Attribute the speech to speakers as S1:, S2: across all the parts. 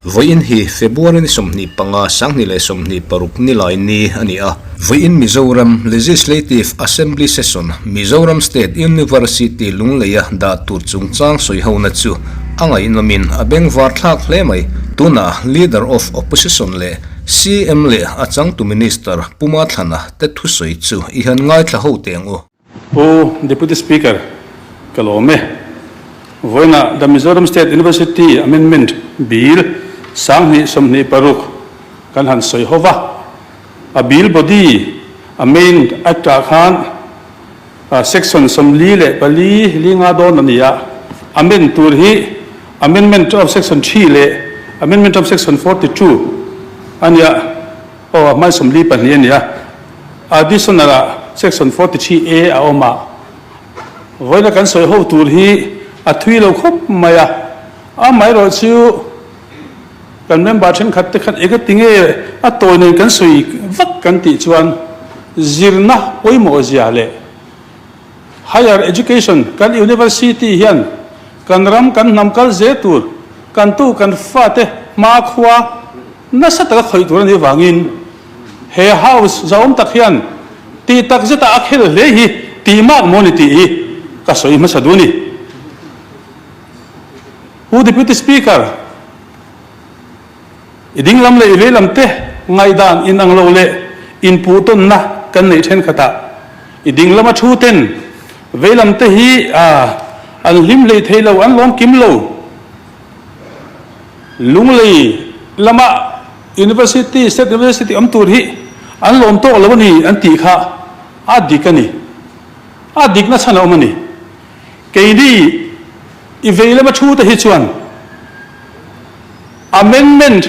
S1: Vawiin hi February ni somni panga sangni le somni paruk ni lai ni ania. Vawiin Mizoram Legislative Assembly Session Mizoram State University lungleya da turchung chang soi hona chu angai nomin abeng war thak hle mai tuna leader of opposition le CM le achang to minister puma thana te thu soi chu I han ngai thla ho tengu.
S2: Deputy Speaker Kalome Voina the Mizoram State University Amendment Bill Sangni somni paruk kan han soi hova a bill body a main acta khan section somli le pali linga don ania amend tur hi amendment of section 3 le amendment of section 42 ania mai somli pani ania additional section 43A a oma voina kan soi ho tur hi a thui lo khop maya a mai ro chu kan member chen khat te khat ega tinge a toy nei kan sui vak kan ti chuan zirna oimo zia le higher education kan university hian kan ram kan namkal zetur kan tu kan fate ma khwa na sata khoi tur ni wangin he house zaum tak hian ti tak zeta akhel le hi ti ma moniti ka soi ma saduni who deputy speaker iding lam le ile lam te ngai dan in ang lo le in pu ton na kan nei then khata iding lama thu ten ve lam te hi an lim le theilo an lom kim lo lung le lama university state university am tur hi an lom to lo ni an ti kha adikani adik na chana omani keidi I ve lama thu te hi chuan amendment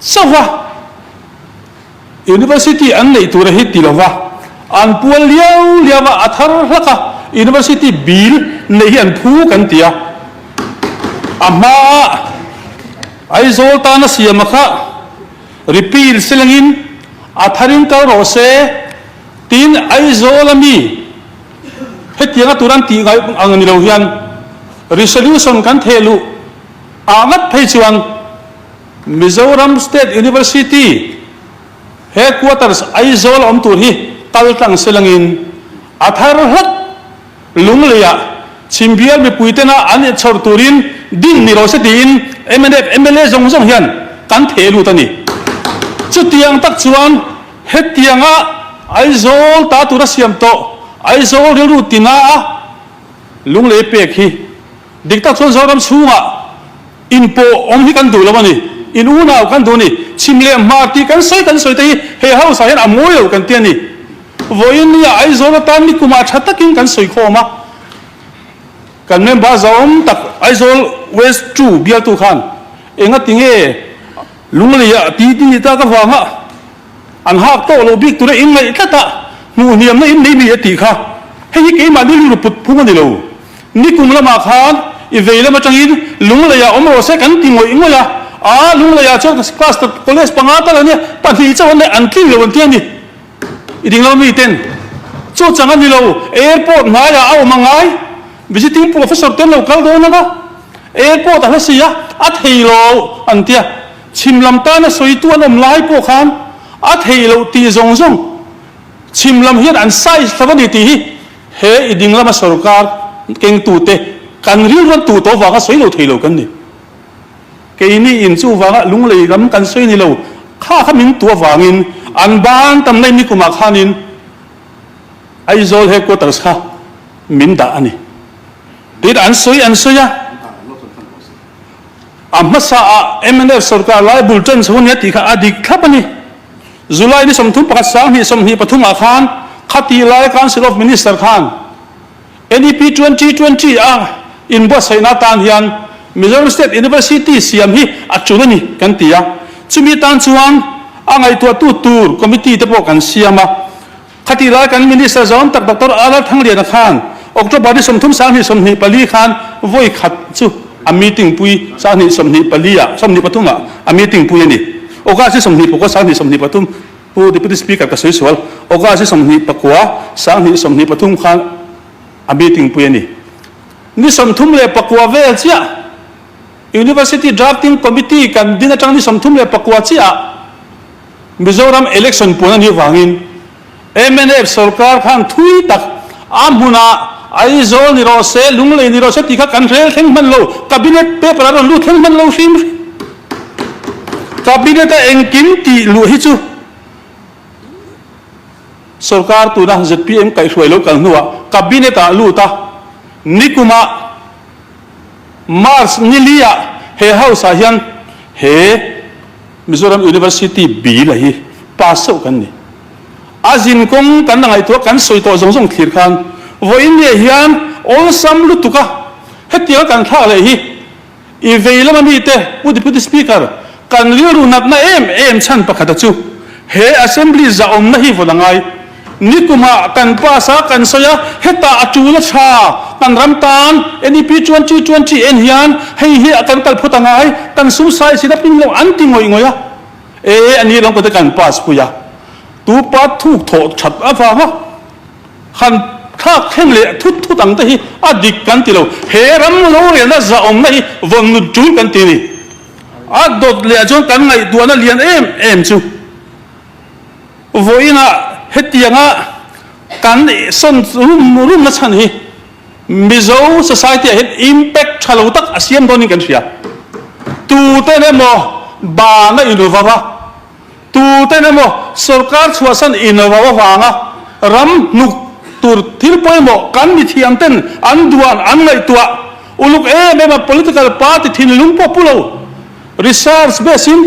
S2: sawa university an nei tur hi tilova an pual liawa athar hlaka university bill nei an phu kan tia ama ai zol ta na siam kha repeal selangin atharin ka ro se tin ai zolami hetianga turan ti ngai angani lo hian resolution kan thelu amat phei chuan Mizoram State University headquarters Aizol om tur hi taltang selangin athar hak lungleya chimbial mi puitena an chhor turin din ni ro se din MNF MLA jong jong hian kan thelu tani chutiang tak chuan hetianga Aizol ta tura siam to Aizol ru tina lungle pek hi dikta chon zoram chunga inpo om hi kan du lawani in una kan doni chimle marti kan soi te he house hian amoyo kan tiani voin ya ai zona tan ni kuma thatakin kan soi khoma kan member zom tak ai zol west 2 bial tu khan enga tinge lungli ya ti ta ka wanga an hak to lo big tu re in ngai tata mu niam na in nei mi ti kha he ke ma ni lu put phunga ni lo ni kumla ma khan I veila ma changin lungli ya omro se kan ti ngoi ngoya lung la ya cho class to college pangata la ni pani chawan ne an kin lo tian ni iding lo mi ten cho changan ni lo airport na ya aw mangai visiting professor ten lo kal do na ga airport ha sia a theilo an tia chimlam ta na soi tu anom lai po khan a theilo ti zong zong chimlam hian an sai thlawani ti hi he iding lama sarkar keng tu te kan rin ran tu to wa ga soi lo theilo kan ni keini in chu wanga lunglei lam kan soi ni lo kha min tua wangin an ban tam nei ni kuma khanin Aizol headquarters kha min da ani tit an soi ya amasa MNF sarkar lai bulletin chhun ya ti kha adik khapani July ni somthum pakhat sang hi som hi pathum a khan khati lai council of minister khan NEP 2020 in bo saina tan hian Mizoram State University siam hi achunani kan tia chumi tan chuan angai tu tur committee te po kan siama khati la kan minister zon tak dr ala thangrian khan october ni somthum sang hi somni pali khan voi khat chu a meeting pui sang ni somni palia somni pathuma a meeting pui ani oka si somni poko sang ni somni pathum pu deputy speaker ka soisual oka si somni pakwa sang ni somni pathum khan meeting puani ni somthum le pakwa vel chia university drafting committee kan dina tang ni somthum le pakwa chia Mizoram election punan hi wangin MNF sarkar khan thui tak amhuna ai zol ni ro se lungle ni ro se tika kan rel theng man lo cabinet paper ro lu theng man lo sim cabinet a engkim ti lu hi chu sarkar tu na ZPM kai hruai lo kal nuwa cabinet a lu ta nikuma Mars nilia he house a hian he Mizoram University B la hi pass out kan ni azin kong kan ngai to kan soi to zong zong thir khan voin ne hian all sam lu tuka hetia kan tha le hi I veila mami te put speaker kan riru nat na em chan pakhat chu he assembly za om na hi volangai nikuma kan pasa kan soya heta atula cha kan ramtan NEP 2020 en hian hei hi akan kal phutangai kan sum sai sida ping lo anti ngoi ngoya ani long ko te kan pas puya tu pa thu tho chat afa ha khan khak kheng le thu tang te hi adik kan ti lo he ram lo re na za om na hi von nu chu kan ti ni a dot le jon kan ngai duana lian em chu voina hetianga kan son rum na chan hi Mizo society het impact chalo tak asiam doni kan sia tu te ne mo ba na inova tu te ne mo sarkar chuasan inova wanga ram nuk tur thil poi mo kan mi thiam ten an duan an ngai tua uluk ma political party thin lungpo pulo research basin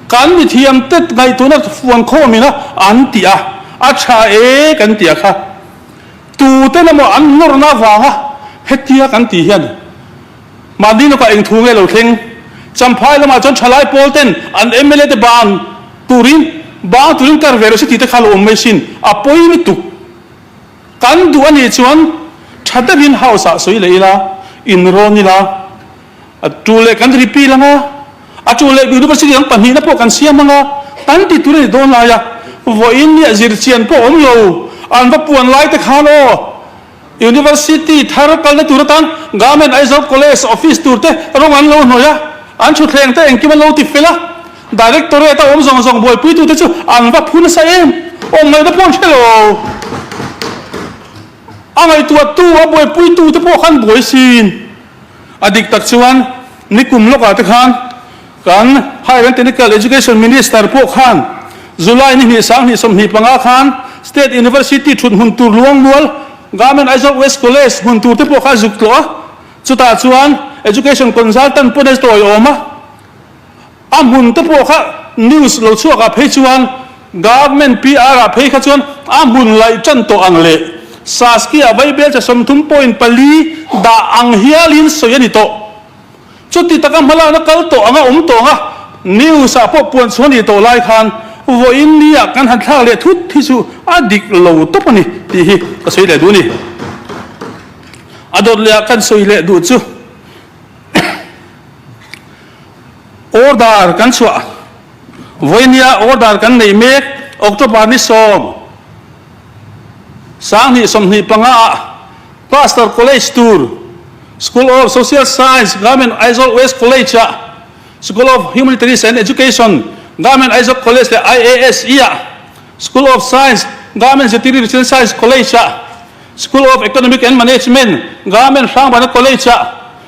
S2: kan mi thiam tet ngai tu na fuan kho mi na an tia acha kan tia kha tu te na mo an nor na wanga hetia kan ti hian madino ka eng thu nge lo theng champhai lama chon thalai polten an MLA de ban turin kar velocity te khalo machine apoi mi tu kan du ani chuan thadabin house a soi leila in ronila atule kan ripi langa atule university ang panhi na po kan siamanga tan ti ture don la ya voin ni azir chian po om lo an va puan lai te khalo university thar kal na turatan government aizo college office turte rong an lo no ya an chu thleng te engki man lo ti fela directorate om zong boy pui tu te chu an va phun sa em om ngai da pon chelo angai tu boy pui tu te po khan boy sin adik tak chuan nikum loka te khan kan higher technical education minister po khan July ni sang ni som ni panga khan state university thun hun tur luang mual government aizo west college hun tur te po kha juk lo chuta chuan education consultant po des toy oma amun te po kha news lo chuaka phei chuan government PR a phei kha chuan amun lai chan to angle saskia bible cha somthum point pali da ang hialin soyani to chuti taka mala na kal to anga to nga news a po puan chuani to lai khan vo india kan han thla le thut thi chu adik lo to pani ti hi ka soi le du ni ador le kan soi le du chu order kan chua voinia order kan nei me october ni som sang ni som ni panga pastor college tour school of social science government aizo west college school of humanities and education government aizo college le IAS ia school of science government veterinary science college school of economic and management government Shangbana college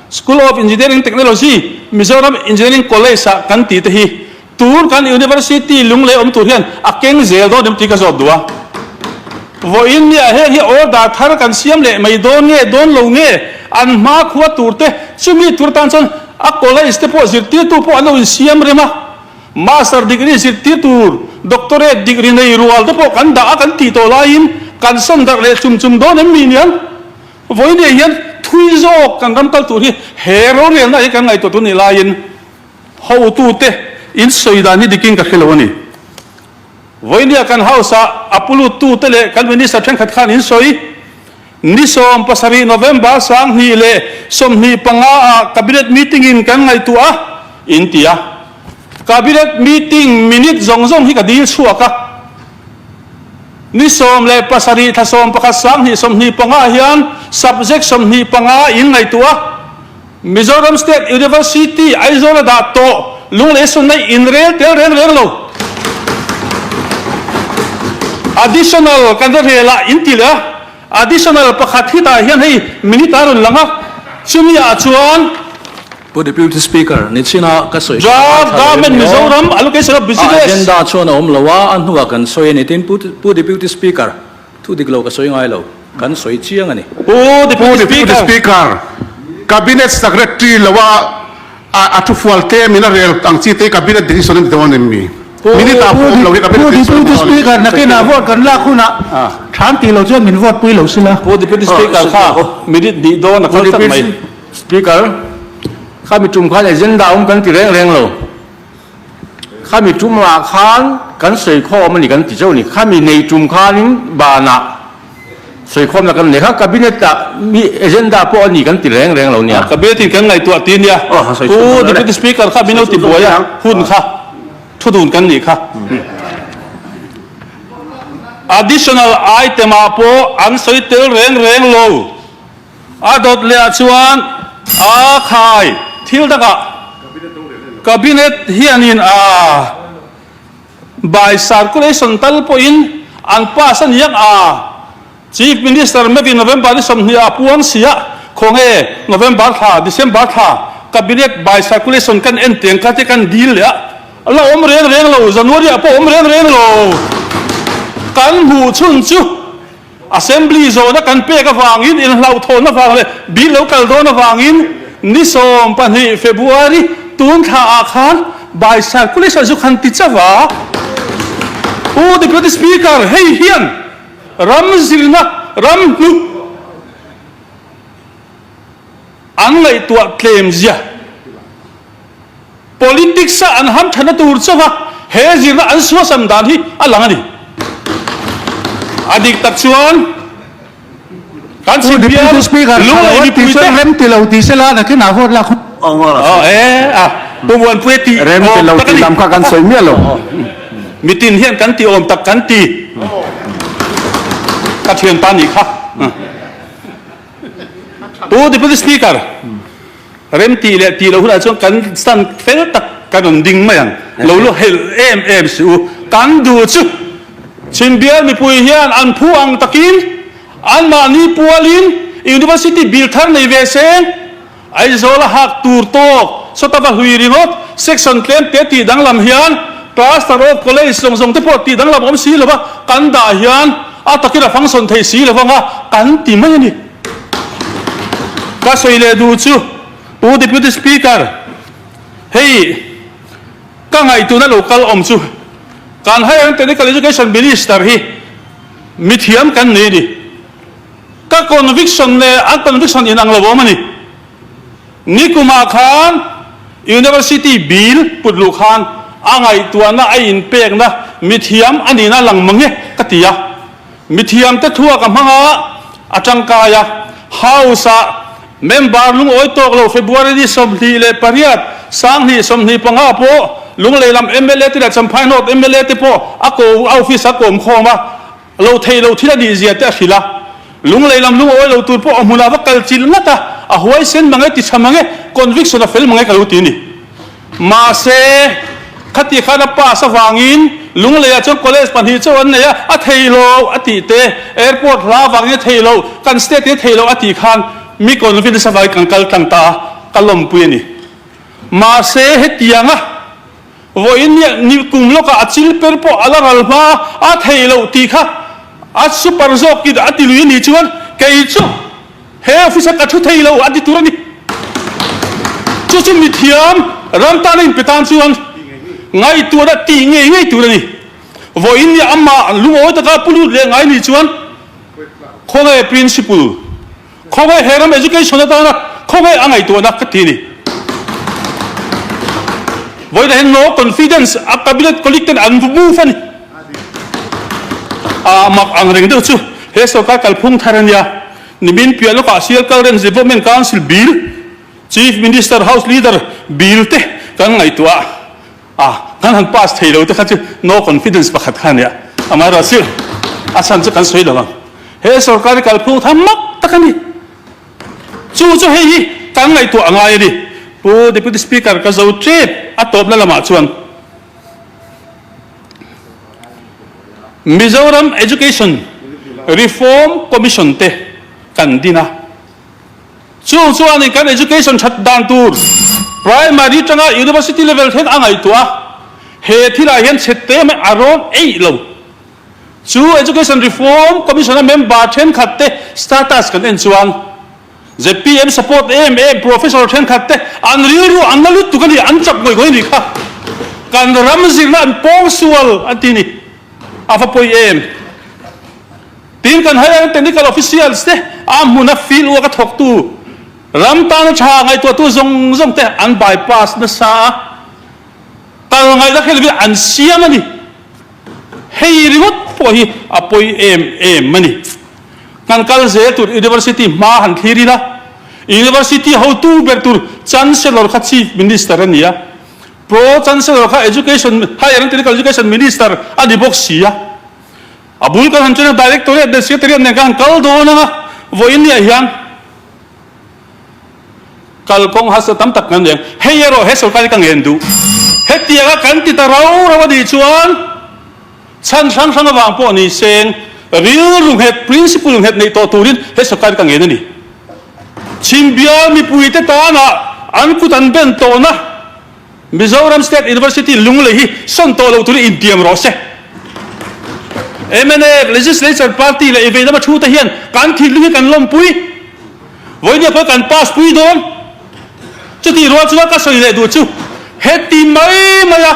S2: school of engineering technology Mizoram engineering college kan ti te hi tur kan university lungle om tur hian akeng zel do dem ti ka job duwa vo in ni he hi order thar kan siam le mai don nge don lo nge an ma khuwa turte chumi tur tan chon a college te po zir ti tu po alo in siam rema master degree zir ti tur doctorate degree nei rual te po kan da kan ti to lain kan som dar le chum don em mi nian vo in hian thui zo kan ram kal tur hi hero re na kan ngai to tu ni lain ho tu te in soidani diking ka khelawani voinia kan hausa apulu tu tele kan minister thang khat khan in soi ni som pasari november sang hi le som ni panga cabinet meeting in kan ngai tua intia cabinet meeting minute zong hi ka dil chuaka นิสมเลปัสรีทัศมประคัสสังหิสมหิปังอาเฮียน subject สมหิปังอาอินไงตัวมิโซรัม State University ไอโซลดาโตลุงเลสุนในอินเรลเตลเรลโล additional กันเรละอินติละ additional ประคัตที่ตาเฮียนให้มินิตารุนลังอ่ะชุมีอาชวน
S3: Deputy Speaker, Nichina Kasoi.
S2: Government Mizoram allocation of business.
S3: Agenda chona lawa anhuwa kan soi nitin Deputy Speaker. Tu diglo kasoi ngai lo. Kan soi chiang ani.
S2: Deputy
S4: Speaker. Cabinet Secretary lawa atu fualte mineral ang chite cabinet decision ni tawon mi. Minita po lawi cabinet decision.
S5: Deputy Speaker nakina vote kan la khuna. Tham ti lo chuan min vote pui lo sila.
S2: Deputy Speaker kha minute di do na kan tak mai.
S6: Speaker ข้ามีจุ่มข้าในเส้นดาวกันตีแรงๆเลยข้ามีจุ่มว่าข้านกันใส่ข้อมันนี่กันติเจ้านี่ข้ามีในจุ่มข้านี้บานะใส่ข้อมันกันเนี่ยข้ากับบินเนตมีเอเจนดาพวกนี้กันตีแรงๆเราเนี่ย
S2: กับเบติกันไงตัวตีเนี่ยDeputy Speaker ข้าบินเอาติบัวยังหุ่นข้าทุดุนกันนี่ข้า additional item อาโปอันใส่เตลแรงๆโลอาดดเลียชวนอาคายทิลตะกะกาบิเนตเฮียนินby circulation ตัลปอินอันป้าสัญญาChief Minister เมื่อปี November ที่สมเฮียปวนเสียคงNovember ท่า December ท่ากาบิเนต by circulation กันเอ็นเตียงกันที่กันดีเลยเราอมเรียนเราJanuary พออมเรียนเรากันหูชุนจูAssembly zone นะกันเป๊กวางอินอินเราโทนนะวางเลยบิลเรากัลโดนะวางอินนิสมปันให้ February ตุนท่าอาคาร by circulation จุกันติดจ้าวะDeputy Speaker เฮียนรัมซิลนะรัมนุอันไงตัวเคลมเสีย politics อันห้ามชนะตัวจ้าวะเฮจิระอันสวสัมดานที่อันหลังนี่อดีตตักชวนการสิบปีลุงไอ้นี่ปุยเต้เรมติเราตีเสลานะขึ้นหน้าโหดละคุณปุ่มวันปุยตี
S6: เรมติเราตีลำข้ากันสวยเมียหรอ
S2: มีตีนเฮียนกันตีอมตักกันตีกัดเชียนปานี่ค่ะDeputy Speaker เรมตีเลยตีเราหุ่นอาช่วงกันสั่นเฟลตักกันดิ่งมาอย่างเราลูกเฮลเอ็มสูกันดูจุชิมเบียร์มีปุยเฮียนอันผู้อังตะกินอันมานีปัวลิน University บิลทันในเวเซนไอโซลหักตูร์โตสตาบะหุยริงอต section เคลมเตตีดังลำเฮียนคลาสตาร์โรคอลเลจส่งที่พอตีดังลำอมสีหรือว่ากันด่าเฮียนอาตะกินฟังสนไทยสีหรือว่ากันตีไม่นี่ก็สวยเลยดูจูDeputy Speaker เฮ้ยก็ไงตัวนั้น local อมจูการให้ Technical Education Minister ฮีมิเทียมกันนี่ดิก็ conviction เนี่ยอัน conviction อินังละวะมันนี่กุมาขาน University Bill ปุดลูกขานอ่างไอตัวน่ะไออินเปกนะมิเทียมอันนี้น่ะหลังมังเงี้ยกติยามิเทียมแต่ทั่วกับมังอ่ะอาจังกายะ House member ลุงโอยตกเรา February ที่สมทีเลยปริยัติสร้างที่สมทีปังอาโปลุงเลยลำ MLA ที่ได้สัมภาษณ์โน้ต MLA ที่พออากูออฟฟิศอากูมคงว่าเราเทเราที่ละดีเสียแต่สิละลุงเลยลำลุงโอ้ยเราตูนพออมุลาวักกัลจิลนัตตาอาหัวเส้นมังเอติชมังเอ conviction เฟลมังเอกัลตีนี่มาเซขัดที่ข้าป้าสว่างอินลุงเลยจง college ปัญหาเจ้าวันเนี่ยอาเทโลอาติเต airport ลาวางเนี่ยเทโลกัน state เนี่ยเทโลอาติขันมี conviction สบายกันกัลตั้งตากัลลมปุยนี่มาเซเหตุยังอ่ะVawiin niya ni kumlo ka at silper po alaral ma at halo tika at super zokid at iluyin ni chuan kay chu he officer ka chu halo at ituran ni chu mithiam ram ta rin pitan chuan ngai tu da ti ngai turan ni Vawiin niya amma lumo ta ka pulu le ngai ni chuan khongai principal khongai heram education ta na khongai angai tu na ka ti ni Vawiin hay no confidence at cabinet collected and movement. Mak ang ring daw chu. Heso ka kalpung taran ya. Nimin pialo ka Asian Current Development Council bill. Chief Minister House Leader bill te kan ngai tua. Kan han pass thelo te kha chu no confidence pakhat khan ya. Amara sil. asan cha kan soi lo he sarkari kalphu thammak takani chu hei kan ngai tu angai ni pu deputy speaker ka zo trip atop la lama chuan Mizoram Education Reform Commission te kan dina chuan kan education chat dan tur primary tanga university level hen angai tua he thila hian chette me aron ei lo chu education reform commission member then khatte status kan en chuan the PM support AMA professor then khatte an riru analut tu kan an chap ngoi goi ni kha kan ramzir na an pongsual atini afa poi em tin kan higher technical officials te amuna feel wa ka thok tu ram ta na cha ngai tu zong te an bypass na sa ta ngai da khel bi an siam ani hei riwat po hi apoi em mani kan kal ze tu university ma han thiri na university how to ber tur chancellor kha chief minister ania pro chancellor kha education higher technical education minister ani boxia abul kan hanchuna directorate the secretary ne kan kal do na voin ya hian kal kong has tam tak nan yang heyero he sarkari kang endu hetia ka kan ti tarau rawadi chuan chan sang wang po ni seng real rung het principle rung het nei to turin he sarkari kang en ni chimbia mi puite ta na an kutan ben to na Mizoram State University lungle hi son to lo turi indiam ro se MNF legislature party le evena ma thu ta hian kan thi lu kan lom pui voinia pa kan pass pui don chu ti ro chu ka soi le du chu heti mai maya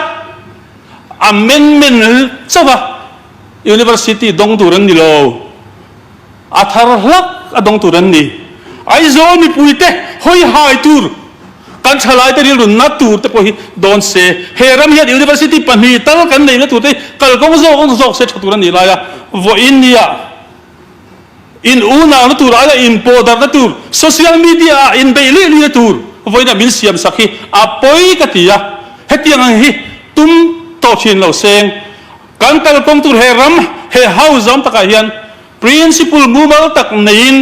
S2: amendment chawa university dong turan ni lo athar lak adong turan ni ai zo mi puite hoi hai tur kan chalai te ril na tur te pohi don se heram hian university pani tal kan nei na tur te kal kong zo se thaturan ni la ya vo india in una na tur ala in podar na tur social media in daily na tur voina min siam sakhi apoi katia hetiang hi tum to thin lo seng kan kal kong tur heram he house am taka hian principal mumal tak nein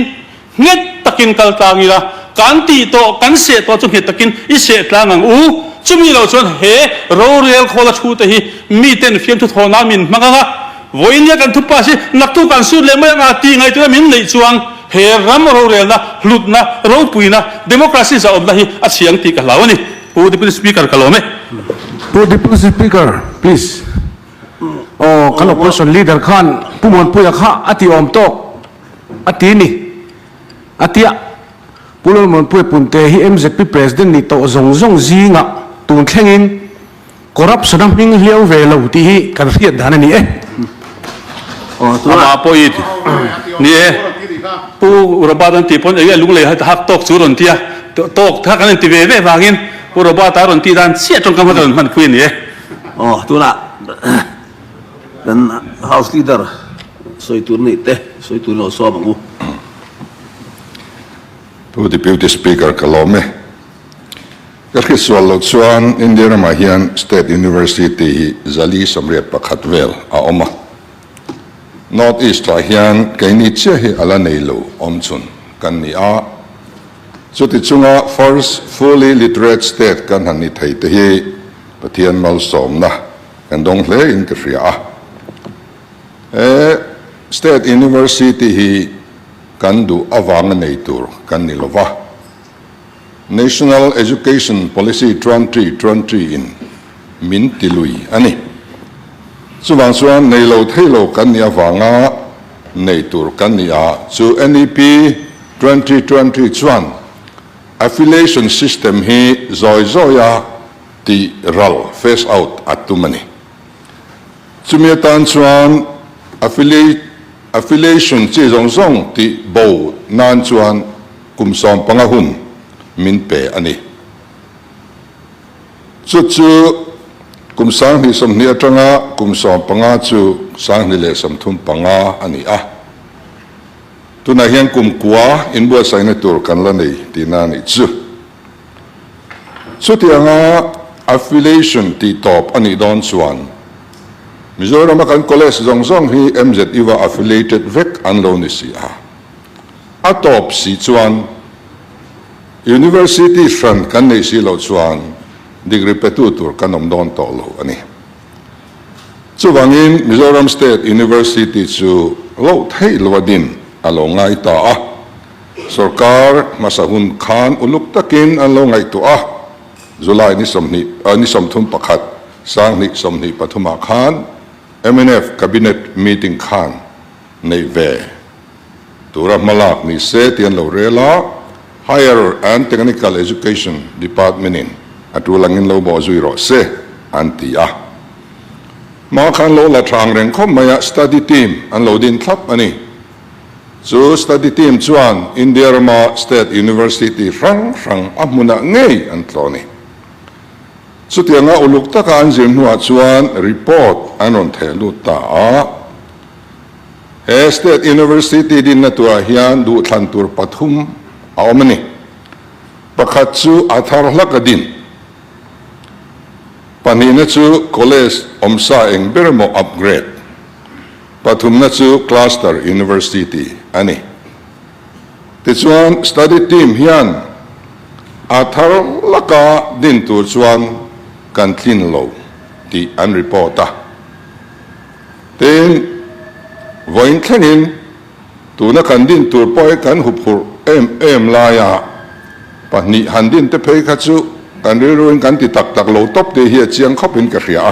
S2: nget takin kal tangira kan ti to kan se to chu he takin I se tlangang u chumi lo chon he ro real khola thu te hi mi ten fiam thu thona min manga voinia kan thu pa si naktu kan su le ma nga ti ngai tu min nei chuang he ram ro real na hlut na ro puina democracy za om lahi a siang ti ka lawani pu deputy speaker kalome
S4: To Deputy Speaker, please. Oh, kan opposition leader khan pumon puya kha ati om tok ati ni atia pulon mon puy punte hi MZP president ni to zong zinga tun thlengin corruption am hing hiau ve lo ti hi kan riat dan ni
S2: oh tu ma poit ni pu urabadan ti pon e lung le hak tok chu ron tia tok tha kan ti ve ve wangin urabata ron ti dan sia tong kam ron man kuin ni
S7: oh tu la dan house leader soi tur ni te soi tur no so bangu
S8: To Deputy Speaker Kalome. Kasi swallow chuan India Mahian State University zali samriat pakhatvel a oma. North East hian kaini che hi ala neilo omchun kan ni a chuti chunga first fully literate state kan han ni thei te hi pathian mal som na kan dong hle in kria State University hi kan du awang nei tur kan ni lova National Education Policy 2023 in min tilui ani chuwang chuan nei lo theilo kan ni awanga nei tur kan ni a chu NEP 2020 chuan affiliation system hi zoya ti ral phase out atumani chumiatan chuan affiliation chi zong ti bo nan chuan kumsom pangahun min pe ani chu kumsang ni som ni atanga kumsom panga chu sang ni le som thum panga ani a tuna hian kumkua in bua saina tur kan la nei tina ni chu ti anga affiliation ti top ani don chuan Mizoram kan college zong hi MZ iwa affiliated vek an lo ni si a atop si chuan university fran kan nei si lo chuan degree petutur kanom don to lo ani chuwangin Mizoram State University chu lo thei lwadin alo ngai ta a sarkar masahun khan uluk takin alo ngai to a July ni somthum pakhat sang ni somni pathuma khan MNF cabinet meeting khan nei ve tura malak ni se tian lo rela higher and technical education department in atulangin lo bo zuiro se antia ma khan lo la thang reng khom maya study team an lo din thlap ani chu study team chuan India State University rang amuna ngei an tloni sutianga uluk taka an zim nuwa chuan report anon thelu ta a State University din na tua hian du thlantur pathum a omani pakhat chu athar hlakadin panina chu college omsa eng bermo upgrade pathum na chu cluster university ani tichuan study team hian athar laka din tur chuan kan thlin lo ti an reporta ten voin thlenin tuna kan din tur poi kan hupur em la ya pani handin te phei kha chu kan riruin kan ti tak lo top te hi chiang khopin ka ria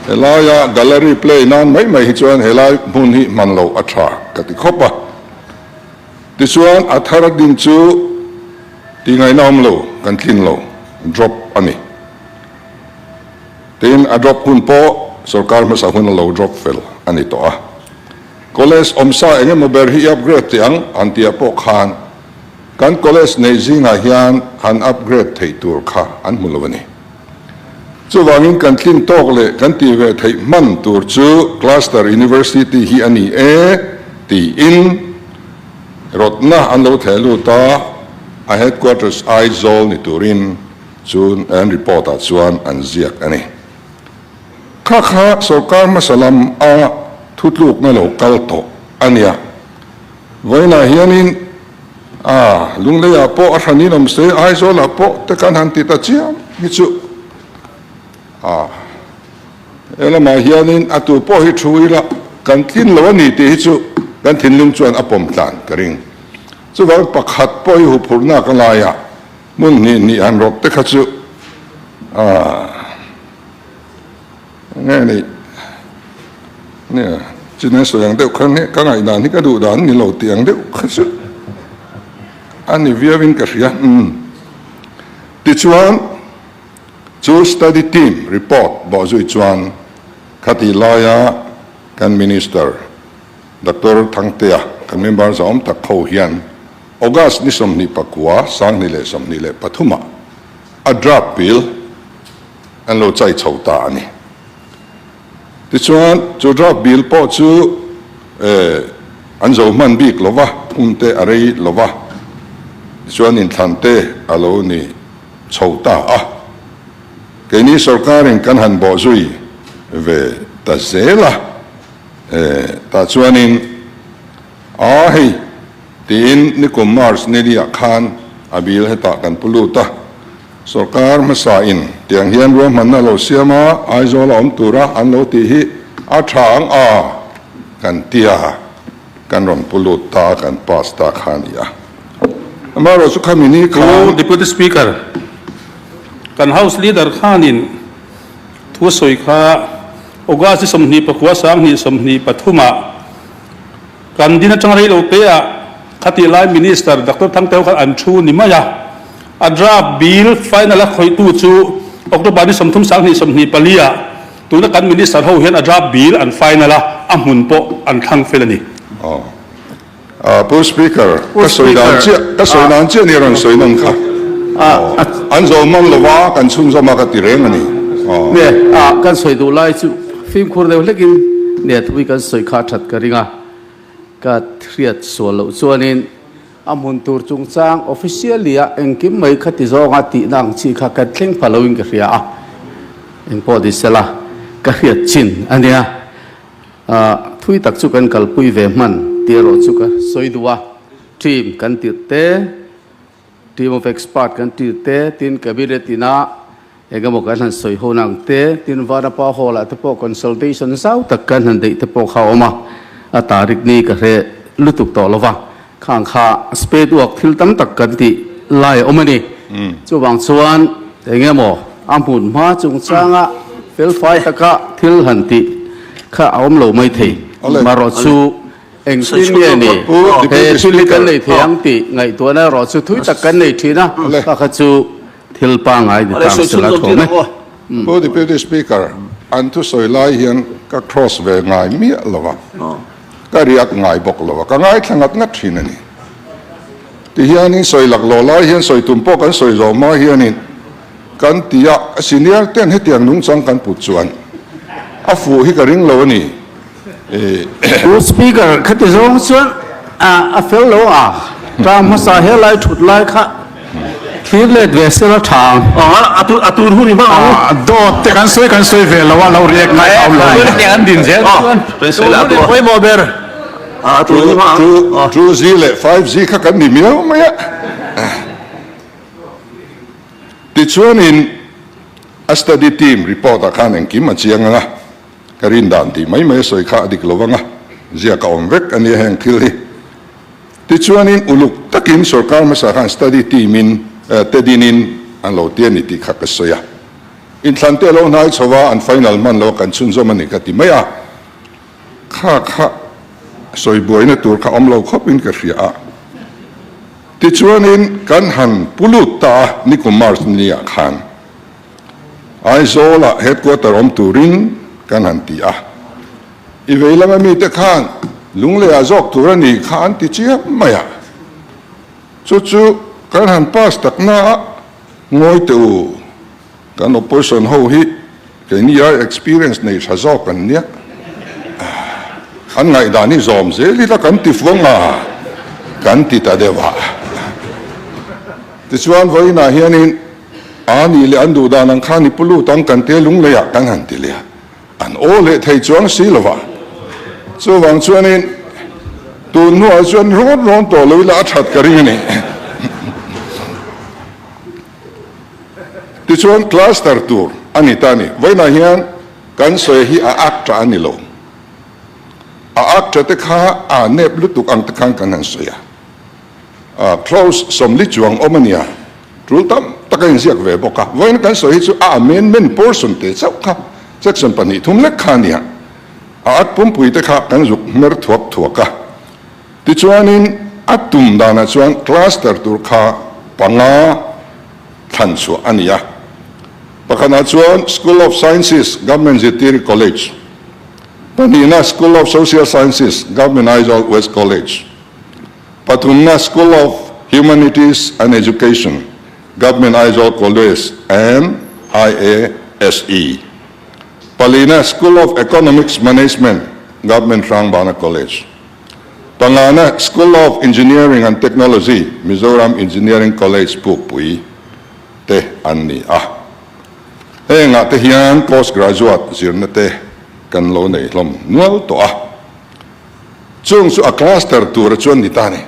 S8: hela ya gallery play nan mai hi chuan hela mun hi man lo atha ka ti khopa ti chuan athar din chu ti ngai nam lo kan thlin lo drop ani tin a drop hun po sarkar ma sa hun lo drop fel ani to a college omsa enge mober hi upgrade tiang antia po khan kan college nei zinga hian han upgrade thei tur kha an mulawani chu wangin kan thlin tok le kan ti ve thei man tur chu cluster university hi ani ti in rotna an lo thelu ta a headquarters aizol ni turin chun an report a chuan an ziak ani kha sarkar masalam a thutluk na lo kal to ania voina hianin lungleya po athanin omse aizola po te kan han ti ta chiam hi chu ela ma hianin atu po hi thuila kan thin lo ani ti hi chu kan thin lung chuan apom tlan karing chu wal pakhat po hi hupurna kalaya mun ni an rok te kha chu nghe này nè chỉ nên sử dụng đều khăn hết các ngày đàn thì các đủ đàn thì lâu tiếng đều khá sức anh ấy viau cái gì thì chuan chú study team report bảo rồi chuan khati laya kan minister Dr. Thang Tia kan member zom tak khâu hian August ni som ni pakwa sang ni le som ni le pathuma a drop bill an lo chai chho ta ani tichuan chu drop bill po chu an zo man bik lova punte arei lova tichuan in thante alo ni chhota ke ni sarkarin kan han bo zui ve ta zela ta chuanin hei tin ni ko mars ni dia khan abil heta kan puluta sarkar masain tiang hian ro manna lo siama aizo la tura an lo ti hi a thang kan tia kan ron puluta kan pasta khania amaro su khamini
S2: Hello, Deputy Speaker. Kan House Leader Khanin thu soi kha oga si somni pakwa sang ni somni pathuma kan dina changrei lo te a khati lai minister Dr. Thang Teu khan an thu ni maya a draft bill final a khoi tu chu October ni somthum sang ni somni palia tuna kan minister ho hian a draft bill an final a mun po an thang felani
S8: Post Speaker, kasoidan chia ni ron soinon kha. An zo man lova kan chung zo ma ka tireng ani.
S7: nè kan soi du lai chu phim khur deu lekin nè thui kan soi kha that ka ringa ka thriat so lo chuanin amun tur chung chang officially a engkim mai khati zo nga ti nang chi kha ka thleng following ka ria in po disela ka hiat chin ania thui tak chu kan kalpui ve man ti ro chu ka soidua team kan tirte team of expert kan tirte tin cabinet ina egamo kan han soi honang te tin vara pa hola te po consultation sau tak kan han dei te po khaoma a tarik ni ka re lutuk to lova khang kha speed work thil tam tak kan ti lai omani chu wang chuan engemo ampun ma chung changa fel fai taka thil han ti kha aom lo mai thei maro chu eng tin ye ni he thil kan nei thiang ti ngai to na ro chu thui tak kan nei thina ka chu thil pa ngai di tang sela thome
S8: Deputy Speaker, an tu soi lai hian ka cross ve ngai mi lova. Ka riak ngai bok lova. Ka ngai thangat ngat thin ani. Ti hian in soi lak lo lai hian soi tumpo kan soi zo ma hian in kan tia senior ten he tiang nung chang kan put chuan. A fu hi ka ring lo ni.
S7: speaker khati zo chuan a fel lo a tam ma sa he lai thut lai kha thil let ve sela thang
S5: atu hu ni ba
S2: do te kan soi ve lawa lo riek ngai au lo
S3: Jangan dinzel. Oi mober.
S5: atu ni ba
S8: True zile 5Z ka kan ni miao ma ya. Ti chuan in a study team report a khan en kim a chiang nga karin dan ti mai mai soi kha dik lovanga zia ka om vek ani heng thil hi ti chuan in uluk takin sarkar ma sa khan study team in tedinin an lo tian ni ti kha ka soya in thlante lo nai chowa an final man lo kan chun zo mani ka ti mai a kha soi boina tur kha om lo khopin ka ria a ti chuan in kan han puluta ni kumar ni a khan ai zola headquarter om turin kan han ti a i veilama mi te khan lungle a jok turani khan ti chia maya chu kan han pas tak na ngoi te u kan opposition ho hi ke ni ai experience nei thazo kan nia an ngai da ni zom ze li la kan ti fuanga kan ti ta dewa ti chuan voina hianin ani le andu da nang khani pulu tang kan te lung le ya kan han ti le an ole thei chuang si lova chu wang chuanin tu nu a chuan ron to lo la that ka ring ni ti chuan cluster tour ani tani voina hian kan soi hi a akta ani lo a akta te kha a nep lutuk ang te khang kan han soya close som li chuang omania trultam takai ziak ve boka voin kan so hi chu a amendment portion te chau kha section pani thum lek khania a at pum pui te kha kan zuk mer thuak ka ti chuanin atum dana chuan cluster tur kha panga than chu ania pakana chuan School of Sciences Government Zitiri College panina School of Social Sciences Government Aizawl West College Pathumna School of Humanities and Education Government Aizawl College MIASE Palina School of Economics Management Government Rangbana College Pangana School of Engineering and Technology Mizoram Engineering College Pupui te anni nga te hian postgraduate zirna te kan lo nei hlom nual to chung chu a cluster tur chuan ni tani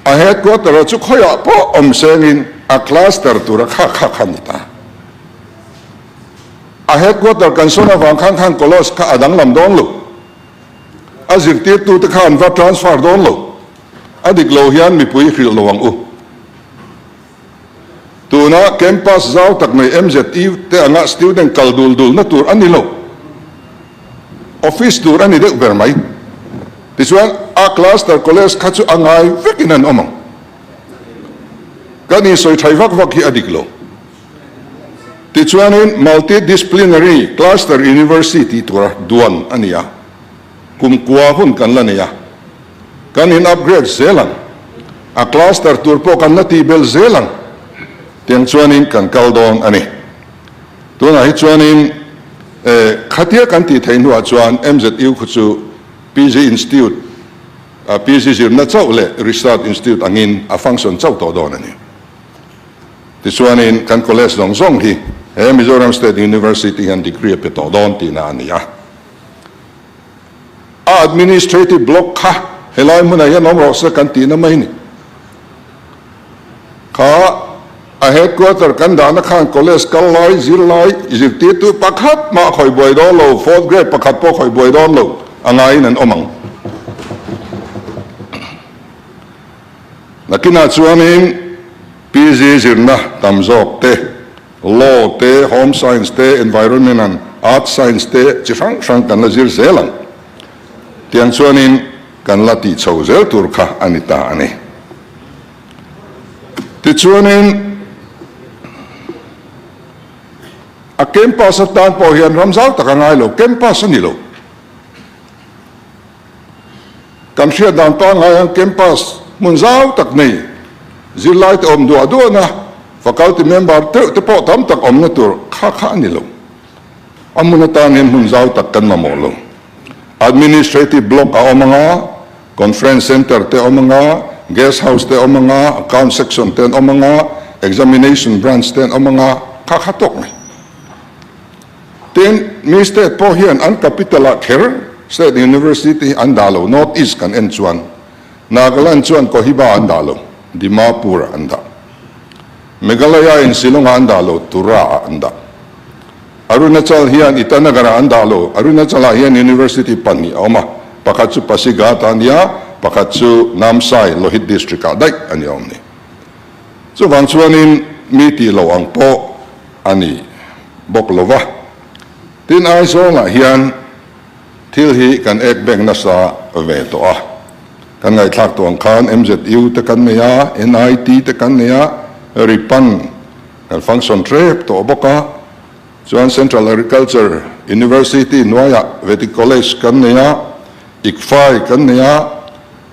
S8: a headquarter chu khoya po om sengin a cluster tur kha ni ta a headquarter kan sona wang khang kolos kha adang lam dong lu a zirtir tu te khan va transfer dong lu adik lo hian mi pui hril lowang u tuna campus zau tak mai MZE te anga student kaldul na tur ani lo office tur ani de ber mai tichuan a cluster college khachu angai vekinan omong kani soi thaivak hi adiklo tichuanin multidisciplinary cluster university tur duan ania kumkwa hun kan lania kanin upgrade zelang a cluster tur po kan nati bel zelang tiang chuanin kan kaldon ani tuna hi chuanin khatia kan ti theinua chuan MZU khuchu PG Institute PG zirna chau le Research Institute angin a function chau to don ani ti chuanin kan college dong zong hi Mizoram State University and degree pe to don ti na ania administrative block kha helai mun ya nom ro sa kan ti na mai ni kha a headquarter kan da na khan college kal lai zir lai zir ti tu pakhat ma khoi boi do lo fourth grade pakhat po khoi boi don lo angai nan omang nakina chuanin PG zirna tamzok te law te home science te environment and art science te chifang sang kan la zir zelang tiang chuanin kan la ti chho zel tur kha anita ani ti chuanin a campus tan po hian ramzal takangai lo campus ni lo kam sia dan pa ngai campus mun zau tak nei zilai te om do na faculty member te po tam tak om na tur kha kha ni lo amuna ta nen mun zau tak kan ma mo lo administrative block a omanga conference center te omanga guest house te omanga account section te omanga examination branch te omanga kha kha tok ni ten mi state po hian an capitala kher state university andalo north east kan en chuan Nagaland chuan Kohiba andalo Dimapur anda Meghalaya in Shillong andalo Tura anda Arunachal hian Itanagara andalo Arunachal hian University pani oma pakatsu Pasigat ania pakatsu Namsai Lohit district adai ani omni so wangchuanin miti lo ang po ani boklova tin ai so la hian thil hi kan ek beng na sa ve to a kan ngai thak tuang khan MZU te kan neya NIT te kan neya ripan kan function trip to boka chuan Central Agriculture University Noya Vedic College kan neya ICFAI kan neya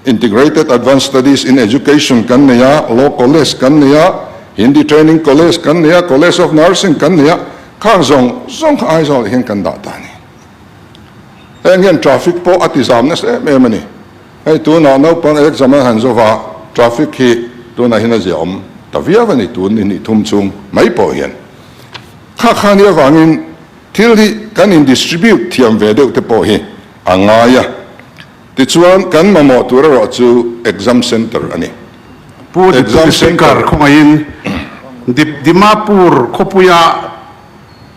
S8: Integrated Advanced Studies in Education kan neya Law College kan neya Hindi Training College kan neya College of Nursing kan neya khang zong ai zol hin kan da ta ni engem traffic po atizam na se me mani ai tu na no pang exam han zo va traffic hi tu na hina ziom ta via vani tu ni thum chung mai po hian kha kha ni wangin thil hi kan in distribute thiam ve de te po hi angaya ti chuan kan ma mo tu ro chu exam center ani
S4: pu exam center khomain Dimapur Khopuya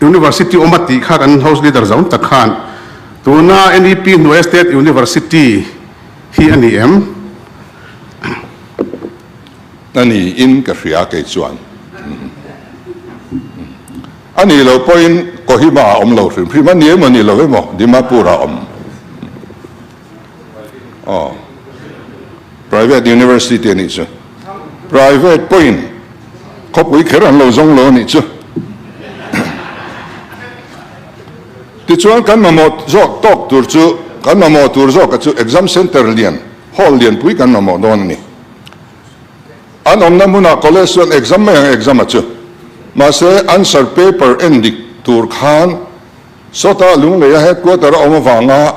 S4: University omati kha kan house leader zaun takhan tuna NEP New State University hi ani em
S8: ani in ka ria ke chuan ani lo point Kohima om lo frim frim ani mani lo mo Dimapura om private university ni chu private point khopui kheran lo zong lo ni chu ti chuan kan ma mo zo tok tur chu kan ma mo tur zo ka chu exam center lian hall lian pui kan ma mo don ni an om na muna college chuan exam mai ang exam chu ma se answer paper endik tur khan sota lung le headquarter om wanga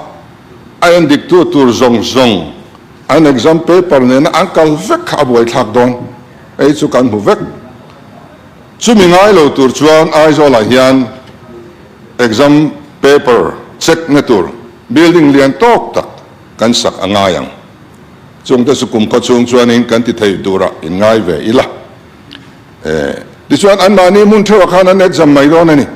S8: an dik tu tur zong zong an exam paper ne na ankal vek aboi thak don ei chu kan hu vek chu mi ngai lo tur chuan ai zo la hian exam paper check na tur building lian tok tak kan sak angayang chung ta sukum ko chung chuanin kan ti thei dura in ngai ve ila ti chuan an mani mun thwa khan an exam mai don ani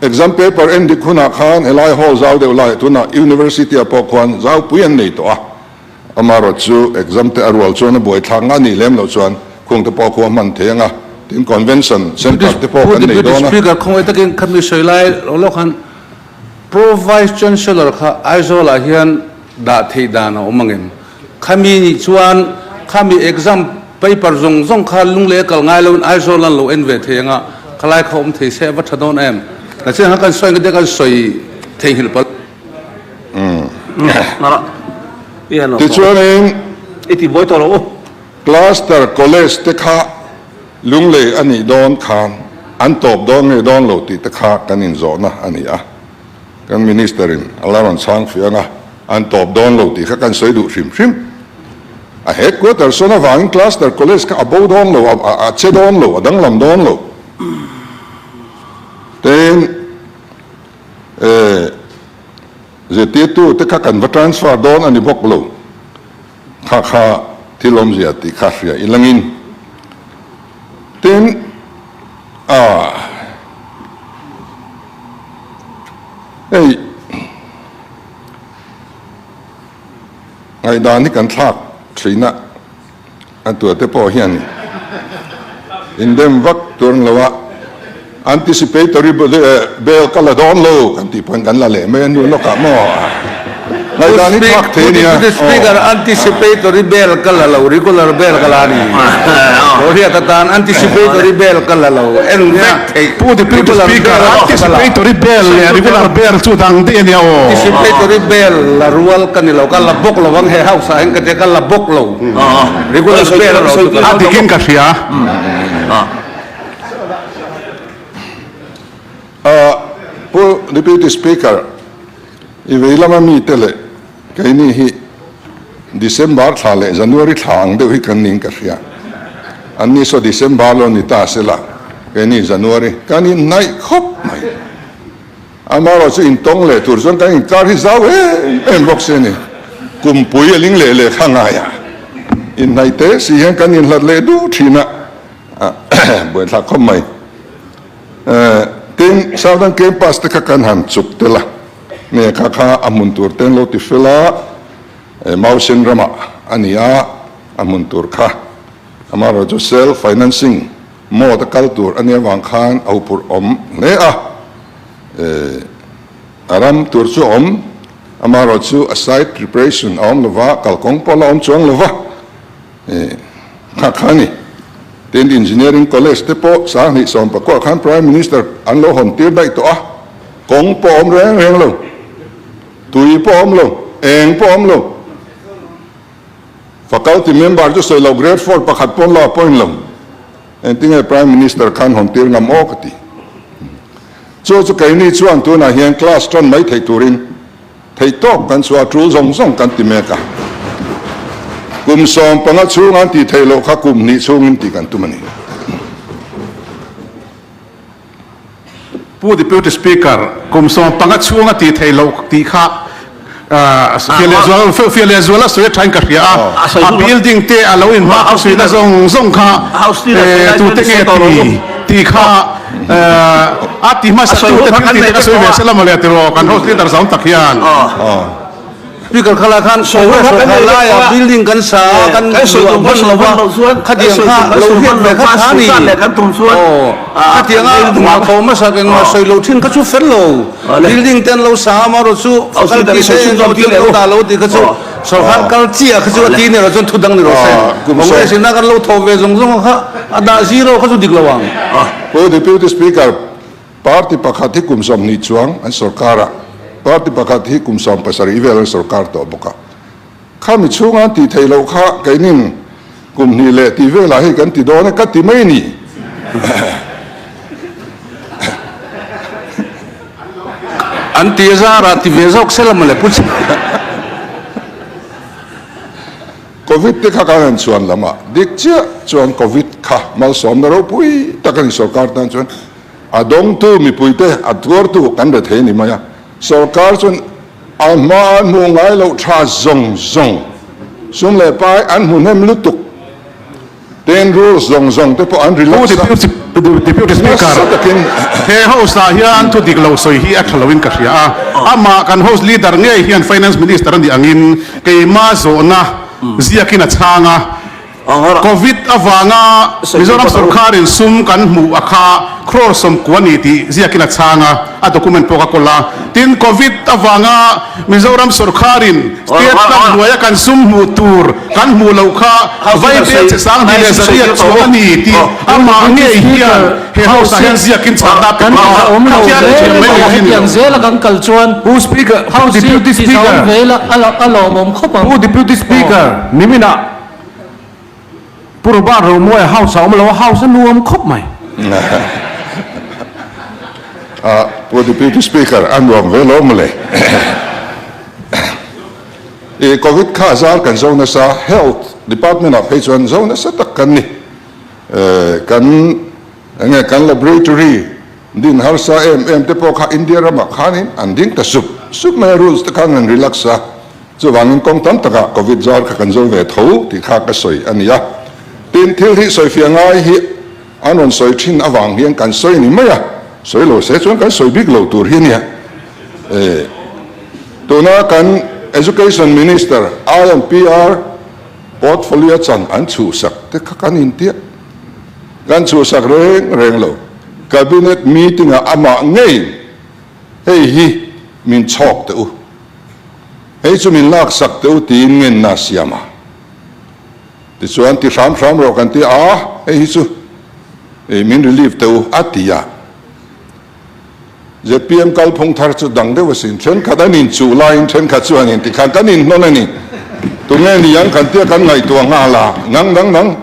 S8: exam paper en dikhuna khan elai hall zau de lai tuna university apo kwan zau puyan nei to a amaro chu exam te arwal chuan boi thanga ni lem lo chuan khung te po ko man thenga tin convention center te po kan nei do na
S7: speaker khong takin khami soilai lo khan pro vice chancellor kha aizola hian da thei da na omangem khami ni chuan khami exam paper zong zong kha lungle kal ngai lo aizola lo enve thenga khalai khom thei se va thadon em na chen kan soi ga de kan soi thei hil pal na
S8: ti chuan
S7: iti voi to lo
S8: cluster college te kha lungle ani don khan an top don nge don lo ti te kha kanin zo na ani a kan ministerin alaron sang fianga an top don lo ti kha kan soi du hrim hrim a headquarter sona wang cluster college ka abo don lo a che don lo adang lam don lo then the titu te kakan va transfer don ani boklo kha tilom zia ti khafia ilangin then ei ngai dan ni kan thak thina an tu te po hian in dem vak turn lawa anticipatory bail kala don lo kan ti pon kan la le me nu lo ka mo ngai dan ni thak the ni
S7: the speaker anticipatory bail kala lo regular bail kala ni rohia tatan anticipatory bail kala lo en
S2: Pu Deputy Speaker, anticipatory bail, regular bail chu dang de ni o.
S7: anticipatory bail la rual kanilo kala bok lo wang he house en ka te kala bok lo regular bail lo
S2: Adikin ka siya.
S8: po deputy speaker iveilama mi tele kaini hi December thale January thang de hi kan ning ka ria anni so December lo ni ta sela kaini January kani nai khop mai amaro chu in tong le tur zon kan kar hi zaw en box ni kum pui ling le khanga ya in nai te si hen kan in lat le du thina bo tha khom mai tin southern campus te kan han chuk tela ne kha amuntur ten lo ti fela mausin rama ania amuntur kha amaro jo self financing mo ta culture ania wang khan au pur om le aram tur chu om amaro chu a site preparation om lova kalkong pola om chuang lova khani ten engineering college te po sa ni som pa ko khan prime minister an lo hon tir dai to kong po om reng lo tui po om lo eng po om lo faculty member jo so lo grade 4 pakhat pon lo point lo and ting prime minister khan hon tir ngam okati chu kai ni chuan tu na hian class ton mai thei turin thei tok kan chua tru zong zong kan ti me ka kum som panga chung an ti thei lo kha kum ni chung in ti kan tu mani
S2: Pu Deputy Speaker, kum som pangat chuang ti thei lo ti kha fiel as well so trying ka ria a building te alo in ma house na zong kha tu te nge ti kha ati ma sa tu te ti so ve sala male te ro kan house leader zong takhian
S7: speaker khala khan so khala ya building kan sa kan so ban lo ba khadiang kha lo hian be kha thani kan tum suan khadiang ma ko ma sa kan ma soi lo thin ka chu fel lo building ten lo sa ma ro chu fakal ki se lo ti le ta lo ti ka chu so khan kal chi a ka chu ti ne ro chun thudang ni ro se mo se sin na kan lo tho ve zong zong kha ada zero ka chu dik lo wang
S8: po deputy speaker party pakhati kum som ni chuang an sarkara party pakhati kum som pasari ivel sarkar to boka khami chunga ti thailo kha kainin kum ni le ti vela hi kan ti do ne ka ti mai ni
S7: anti zara ti ve zok selam le puch
S8: covid te kha kan chuan lama dik chia chuan covid kha mal som na ro pui takani sarkar tan chuan adong tu mi pui te atur tu kan de the ni maya sarkar chuan aman mu ngai lo tha zong zong sum le pai an hun hem lutuk ten rules zong te po an relax
S2: Deputy Speaker, he house na hian tu dik lo soi hi a thalawin ka ria ama kan house leader nge hian finance minister an di angin ke ma zo na ziakin a changa covid awanga mizoram sarkarin sum kan mu akha crore som kwani ti ziakin a changa a document poka kola tin covid awanga mizoram sarkarin state kan nuaya kan sum mu tur kan mu lo kha vai be sang ni le zaria chwani ti ama nge hian he house hian ziakin chada kan
S9: om lo yang zela kan kalchuan
S4: Who speaker?
S9: house
S4: Deputy Speaker.
S9: vela alo mom khopam
S4: Who Deputy Speaker? Nimina. Puro bar ro moe house om lo house nuam khop mai.
S8: po deputy speaker an rom velo male covid kha zar kan zona sa health department of h1 zona sa tak kan ni kan laboratory din har sa em te po kha India rama khanin an ding ta sup mai rules ta kan relaxa chu wangin kong tam taka covid zar kha kan zo ve tho ti kha ka soi ania tin thil hi soi fia ngai hi anon soi thin awang hian kan soi ni maya soi lo se chuan kan soi big lo tur hi nia tuna kan education minister IMPR portfolio chan an chu sak te kha kan in tia kan chu sak reng lo cabinet meeting ama ngei hei hi min chok te u hei chu min lak sak te u tin ngen na siama ti chuan ti ram ro kan ti hei hi chu min relief te u atia je PM kal phong thar chu dang de wasin chen khadan in chu line chen kha chuan in ti khan kan in non ani tu nge ni yang kan tia kan ngai tu nga la nang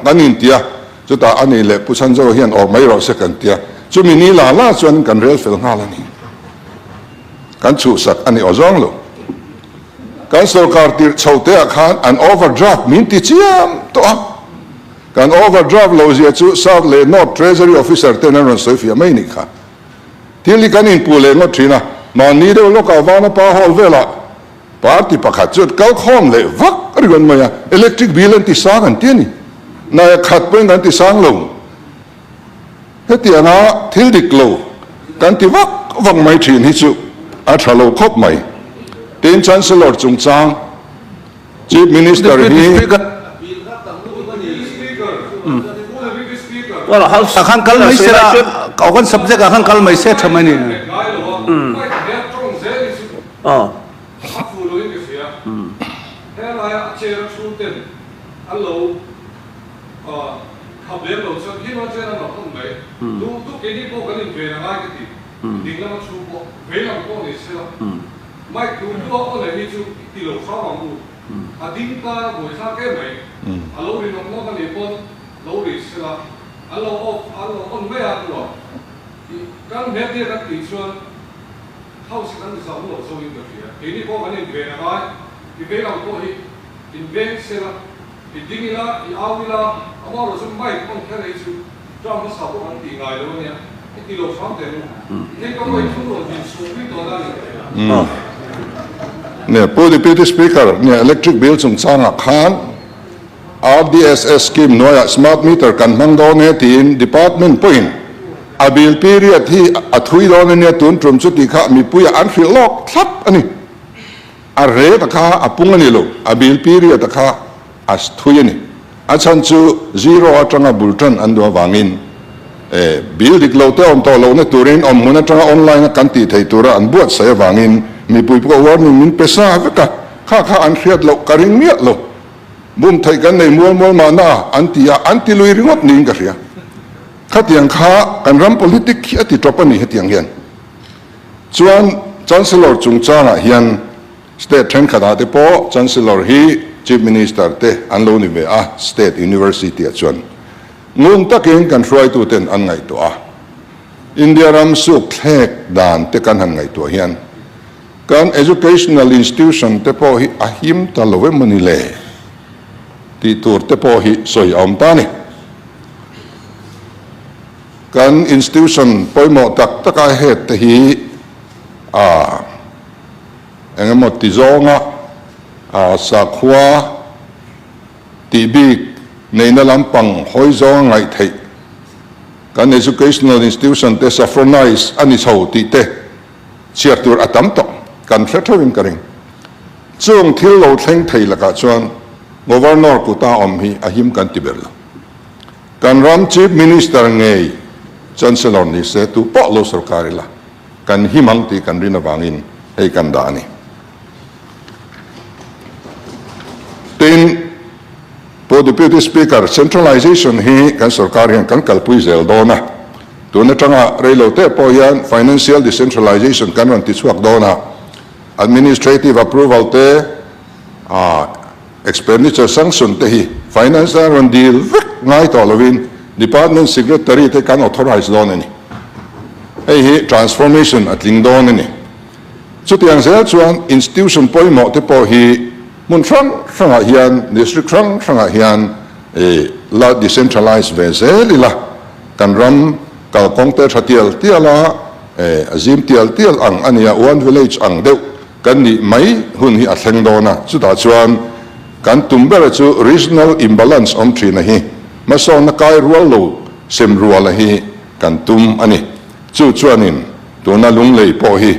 S8: kan in tia chu ta ani le pu san zo hian or mai ro se kan tia chu mi ni la chuan kan rel fel nga la ni kan chu sak ani ozong lo kan sarkar tir chote khan an overdraft min ti chiam to kan overdraft lo zia chu south le north treasury officer tenan sofia mai ni kha tili kan in pule ngo thina ma ni de lo ka wana pa hol vela party pakhat chut kal khom le vak rigon maya electric bill an ti sang an tiani na khat pen an ti sang lo hetianga thil dik lo kan ti vak vang mai thin hi chu a thalo khop mai tin chancellor chungchang chief minister hi
S7: wala hal sakhan kal mai sera kau kan subject akan kal mai se thamai ni
S2: alo on me alo kan me dia kan ti chuan house kan sa lo so in the fear ini ko kan in ve na ba ki ve lang ko hi in ve se la i dingila i awila amaro so mai kon kare chu tram sa ko kan ti ngai lo nia ti lo sam te ni ko ko chu lo din su wi to da
S8: ni ne po deputy speaker ni electric bill chung changa khan RDSS scheme noya smart meter kan mang do ne tin department point abil period hi athui do ne tun trum chu ti kha mi puya an khil lok thap ani a re ta kha apung ani lo abil period ta kha as thui ani a chan chu zero atanga bulletin an do wangin bill dik lo te om to lo ne turin om mun atanga online kan ti thei tura an buat sai wangin mi pui ko warning min pesa ka kha an khiat lo karing miat lo bum thai kan nei mual ma na anti lui ringot ning ka ria khatiang kha kan ram politic hi ati topani hetiang hian chuan chancellor chungchanga hian state thren khada te po chancellor hi chief minister te an lo ni ve a state university a chuan ngun takin kan hroi tu ten an ngai to a India ram suk thlek dan te kan han ngai to hian kan educational institution te po hi ahim ta love mani le ti tur te po hi soi om ta ni kan institution poimo taka het te hi engemaw ti zonga sa khwa ti bi neina lampang hoi zonga ngai thei kan educational institution te sa Fanai ani chho ti te chiar tur atam to kan threthoin karing chung thil lo thleng thei laka chuan governor kuta om hi ahim kan tiberla kan ram chief minister ngei chancellor ni se tu po lo sarkari la kan himang ti kan rina wangin hei kan da ani tin po deputy speaker centralization hi kan sarkar hian kan kalpui zel dona tuna tanga reilo te po hian financial decentralization kan ran ti chuak dona administrative approval te expenditure sanction te hi finance and deal ngai to lovin department secretary te kan authorize don ani hi transformation atling don ani chutiang zel chuan institution poimo te po hi mun franga hian district franga hian la decentralized ve zelila kan ram kal kong te thatial tiala azim tial tial ang ania one village ang deuh kan ni mai hun hi a thleng dona chuta chuan kan tumbera chu regional imbalance om thina hi maso na kai rual lo sem rual hi kan tum ani chu chuanin tuna lunglei po hi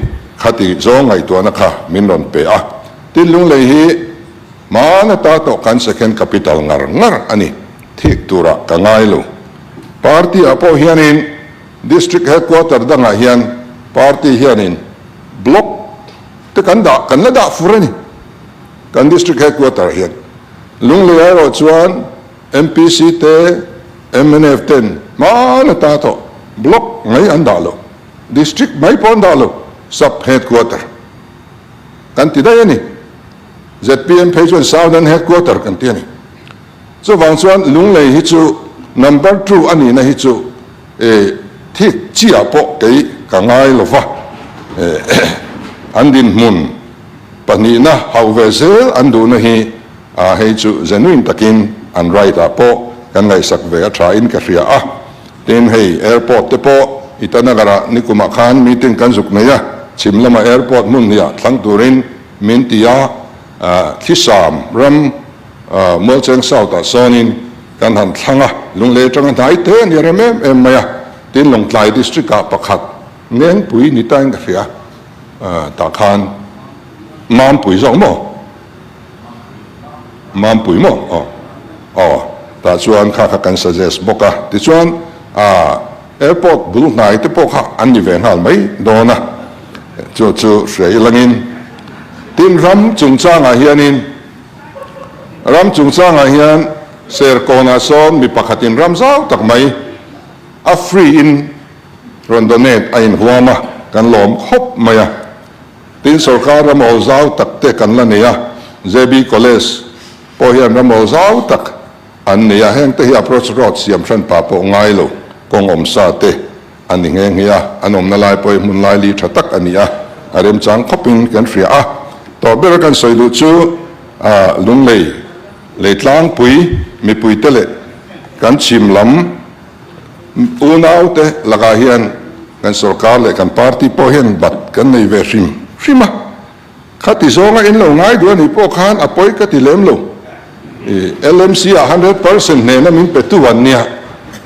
S8: khati zongai to na kha minron pe a tin lunglei hi mana ta to kan second capital ngar ani thik tura ka ngai lo party apo hianin district headquarter danga hian party hianin block te kan la da furani kan district headquarter hian lunglei ro chuan MPC te MNF ten mana ta to block ngai an da lo district mai pon da lo sub headquarter kan ti dai ani ZPM page 1 southern headquarter kan ti ani so wang chuan lunglei hi chu number 2 ani na hi chu thik chia po ke ka ngai lo fa andin mun pani na how vessel andu na hi a hei chu genuine takin an right apo kan ngai sak ve a try in ka ria a tin hei airport te po itanagara nikuma khan meeting kan zuk neya chimlama airport mun ya thlang turin mintia khisam ram molcheng sauta sonin kan han thlanga lungle tang dai te ni rem em maya tin longtlai district ka pakhat ngeng pui ni tang ka ria ta khan mam pui zong mo ta chuan kha kan suggest boka ti chuan airport bulu nai te po kha an ni ven hal mai dona chu shrei langin tin ram chungchanga hianin ram chungchanga hian ser kona son mi pakhatin ram zau tak mai a free in rondonet a in huama kan lom khop maya tin sarkar ram ol zau tak te kan la neya JB college po hian ram ol zau tak an neya heng te hi approach road siam than pa po ngai lo kong om sa te ani ngeng hiya anom na lai poi mun lai li thatak ania arem chang khopin kan fria a to ber kan soilu chu lunglei leitlang pui mi pui tele kan chim lam unau te laga hian kan sarkar le kan party po hian bat kan nei ve rima khati zonga in lo ngai du ani po khan apoi ka ti lem lo LMC 100% ne na min petu wan nia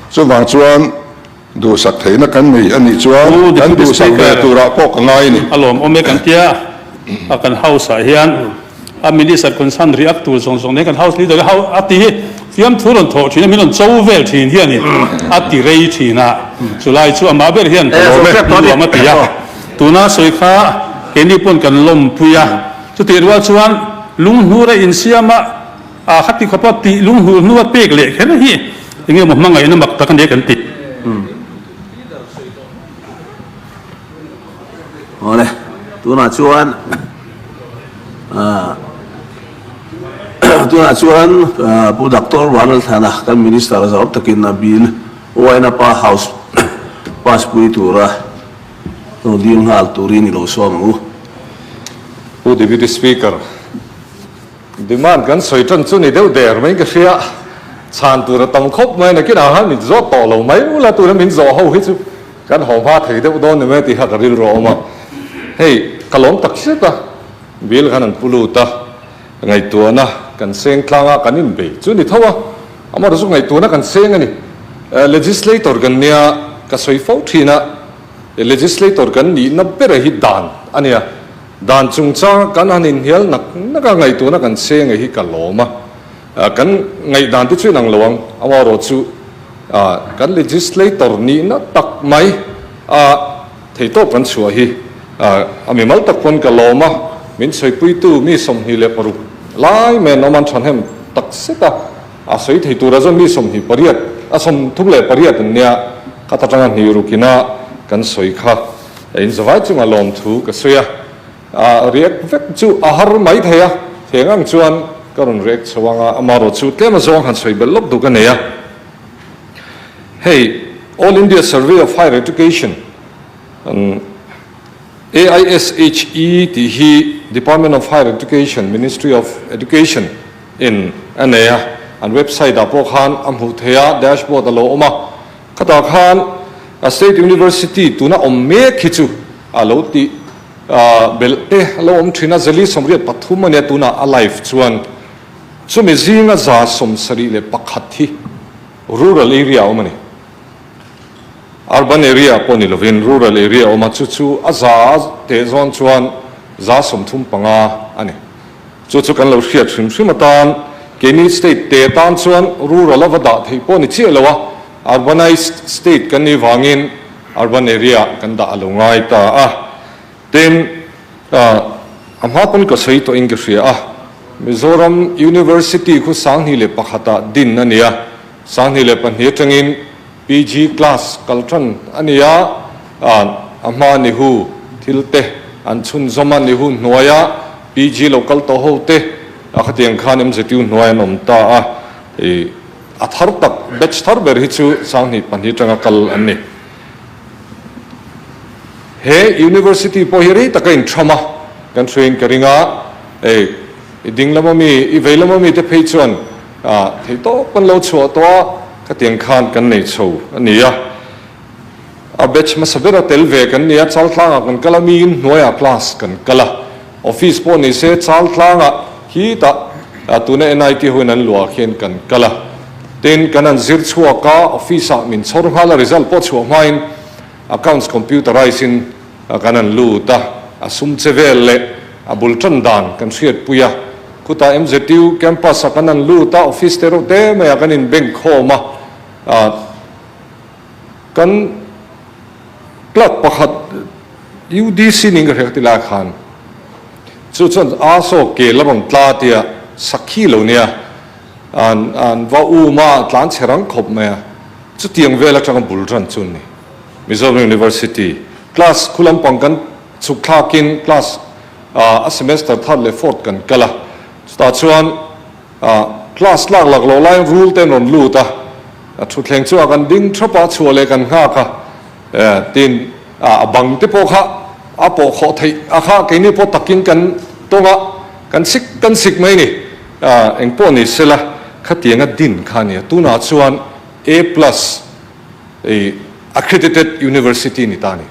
S8: so wang chuan du sak theina kan nei ani chuan kan du sak ve tura po ka ngai ni
S2: alom ome kan tia akan house a hian a minister concern react tu song ne kan house leader how ati fiam thuron tho thina min on chou vel thin hian ni ati rei thina chulai chu ama ber hian lo ma tia tuna soi kha keni pon kan lom puya chu ti ro chuan lung hura in siama a khati khapati lung hu nuwa pek le khen hi inge mo mangai na mak takan de kan ti
S7: ole tuna chuan pu doctor Ronald Thana kan minister azab takin na bill waina pa house pas pui tura to ding hal turin lo somu
S6: pu deputy speaker demand kan soitan chu ni deu der mai ka ria chan tura tam khop mai na kina han ni zo to lo mai ula tura min zo ho hi chu kan hom ha thei deu don me ti ha ka ril ro ma hey kalom tak se ta bil kan pulu ta ngai tu na kan seng tlanga kan in be chu ni thawa amar su ngai tu na kan seng ani legislator kan nia ka soi fo thina legislator kan ni na bera hi dan ania dan chungcha kan hanin hial nak naka ngai tu na kan seng hi ka loma kan ngai dan ti chu nang lawang amaro chu kan legislator ni na tak mai thei to kan chua hi ami mal tak pon ka loma min soi pui tu mi som hi le paru lai men oman than hem tak seta soi thei tu ra zon mi som hi pariat som thuk le pariat nia ka ta tang ni ru kina kan soi kha in zawai chu ma lom thu ka soya riak vek chu ahar mai theya thengang chuan karon rek chawanga amaro chu tlema zong han soi belok du ka neya hey all India survey of higher education AISHE the Department of Higher Education Ministry of Education in anaya and website apo khan amhu theya dashboard alo oma khata khan
S8: state university tuna omme khichu alo ti belte alo om thina zali somriat pathum ane tuna alive chuan chumi zinga za somsari le pakhathi rural area omani urban area poni lovin rural area oma chu aza te zon chuan za somthum panga ani chu kan lo hriat hrimatan keni state te tan chuan rural avada thei poni chi lowa urbanized state kan ni wangin urban area kan da alungai ta ten amha pon ko sei to ingria Mizoram University khu sanghi le pakhata din ania sanghi le pan hetangin PG class kaltran ania amha ni hu thilte an chun zoma ni hu noya PG local to hote akhatiang khanem zetiu noya nom ta athar tak batch thar ber hi chu sanghi pan hetanga kal anni he university po hiri takain trauma kan train karinga ding lama mi i lama mi te phei chuan thei to pan lo chho to ka tiang khan kan nei chho ania a batch ma sabera tel ve kan nia chal thlanga kan kalami noya class kan kala office po ni se chal thlanga hi ta tuna NIT hunan lua khen kan kala ten kanan zir chhuwa ka office a min chhor hala result po chhuwa main accounts computerizing kanan lu ta asum chevel le abultran dan kan hriat puya kuta MZU campus kanan lu ta office tero te me kanin bank khoma kan plak pakhat UDC ning ka tila khan chu chon aso ke labang tla tia sakhi lo nia an vawiin ma tlan cherang khop me chu tiang vela chang bultran chun ni Mizoram University class khulam pangkan chukhakin class a semester third le fourth kan kala sta chuan class lak lo line rule ten on lu ta thu thleng chu kan ding thopa chuale kan nga kha tin bang te po kha apo kho thei akha ke ni po takin kan tonga kan sik mai ni engpo ni sela khatianga din khania tuna chuan A+ accredited university ni tani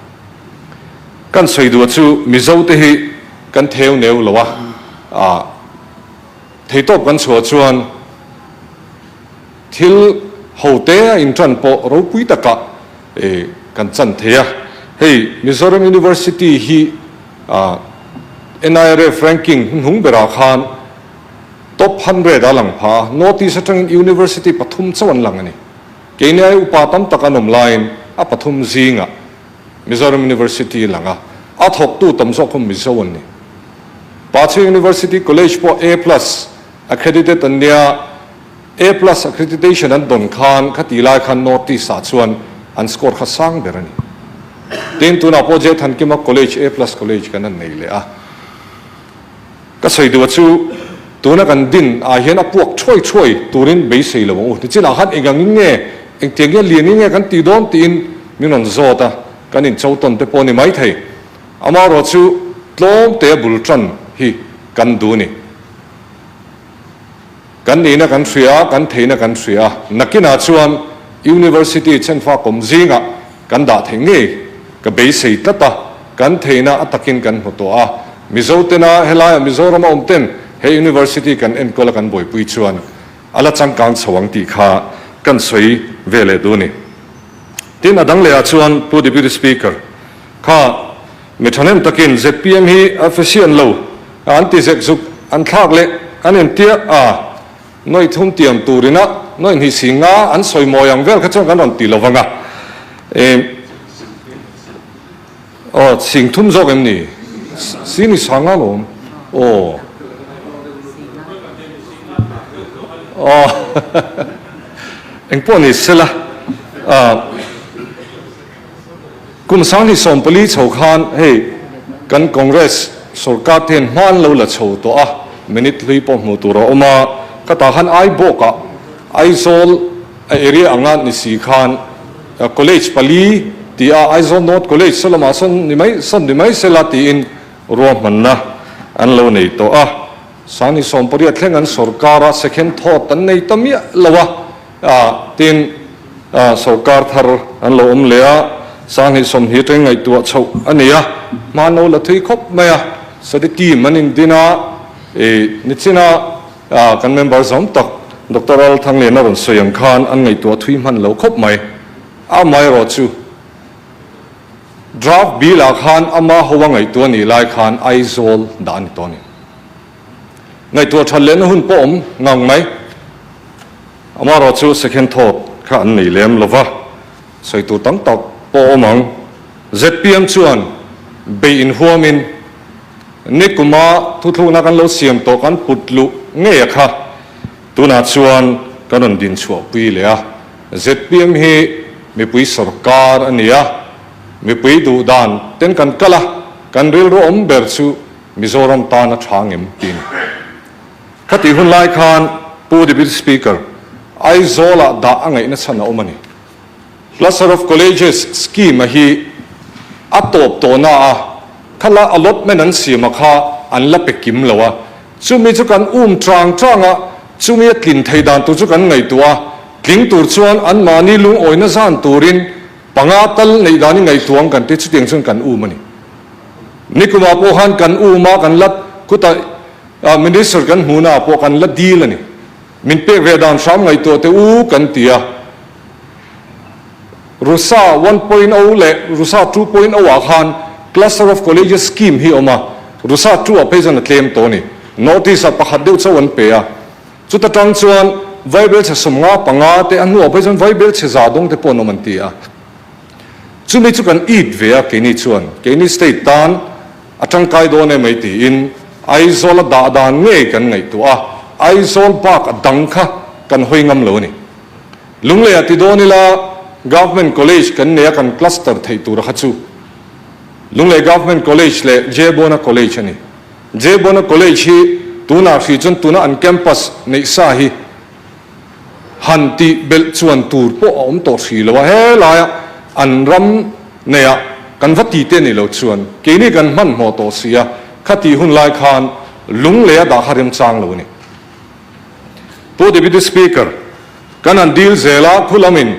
S8: kan soidu chu mizo te hi kan theu neu lowa theitop kan chho chuan thil hote in tran po ro pui taka kan chan thea hey Mizoram University hi NIRF ranking hung bera khan top 100 alang pha notice atang university pathum chawan langani kenia upatam takanom line a pathum zinga Mizoram University langa athok tu tamso khum mizowan ni Pachi University College po A+ accredited ania A+ accreditation an don khan khatila khan notice a chuan an score kha sang berani tin tuna project han kima college A+ college kan nei le a ka soidu chu tuna kan din a hian a puak choi turin be sei lo ti chila han engang nge eng tiang lian nge kan ti don tin minon zota kan in chauton te poni mai thei amaro chu tlom te bultran hi kan du ni kan ni na kan thria kan theina kan thria nakina chuan university chenfa komzinga kan da thenge ka be sei tata kan theina atakin kan hoto mizotena helaya mizoram omten he university kan en kola kan boy pui chuan ala changkang chawang ti kha kan soi vele du ni tin adang le chuan pu deputy speaker kha mithanem takin ZPM hi official lo anti zek an thak le an en tia noi thum tiam turina noi hi singa an soi moyang vel khachang kan on ti lovanga sing thum zok em ni sini sanga lom engpo ni sela kum sang ni som poli chho khan hey kan congress sarkar ten man lo la chho to minute hlui po mu tur oma ka ta han ai boka ai zol area anga ni si khan college pali ti ai zol not college salama son ni mai sela ti in ro manna an lo nei to sani som pori athleng an sarkara second thought tan nei tamia lawa tin sarkar thar an lo om lea sang hi som hi teng ngai tua chho ania mano la thui khop maya sadiki manin dina nichina kan member zom tak Dr. Al thang le na ron soyang khan an ngai tua thui man lo khop mai a mai ro chu draft bill a khan ama howa ngai tua ni lai khan aizol dan to ni ngai tua thalen hun pom ngang mai ama ro chu second thought kha an nei lem lova soi tu tang tak po mang zpm chuan be in huamin nikuma thu na kan lo siam to kan putlu nge kha tuna chuan kanon din chu pui le a zpm hi mi pui sarkar ania mi pui du dan ten kan kala kan ril ro om ber chu mizoram ta na thangem tin khati hun lai khan pu the speaker ai zola da angai na chana omani cluster of colleges scheme hi atop to na a khala allotment an siama kha an la pekim lawa chumi chu kan tranga chumi tlin theidan tu chu kan ngai tua tling tur chuan an mani lung oina zan turin pangatal nei dani ngai tuang kan te chu tiang chun kan mani nikuma po han kan ma kan lat kuta minister kan huna po kan la deal ani min pe vedan sam ngai to te kan tia rusa 1.0 le rusa 2.0 a khan cluster of colleges scheme hi oma rusa 2 a phejan claim to ni notice a pakhat deu chawan pe a chuta tang chuan viable che somnga panga te anu a phejan viable che zadong te pon man tia chumi chu kan eat ve a ke ni chuan ke ni state tan atang kai do ne mai ti in aizol da dan nge kan ngai tu a aizol pak adang kha kan hoingam lo ni lungle ati do ni la government college kan ne kan cluster thei tur kha chu lungle government college le jebona college ani jebona college hi tuna fi chun tuna an campus nei sa hi hanti bel chuan tur po om to si lo he la an ram ne ya kan vati te ni lo chuan ke ni kan man mo to sia khati hun lai khan lungle da harim chang lo ni po deputy speaker kan an deal zela khulamin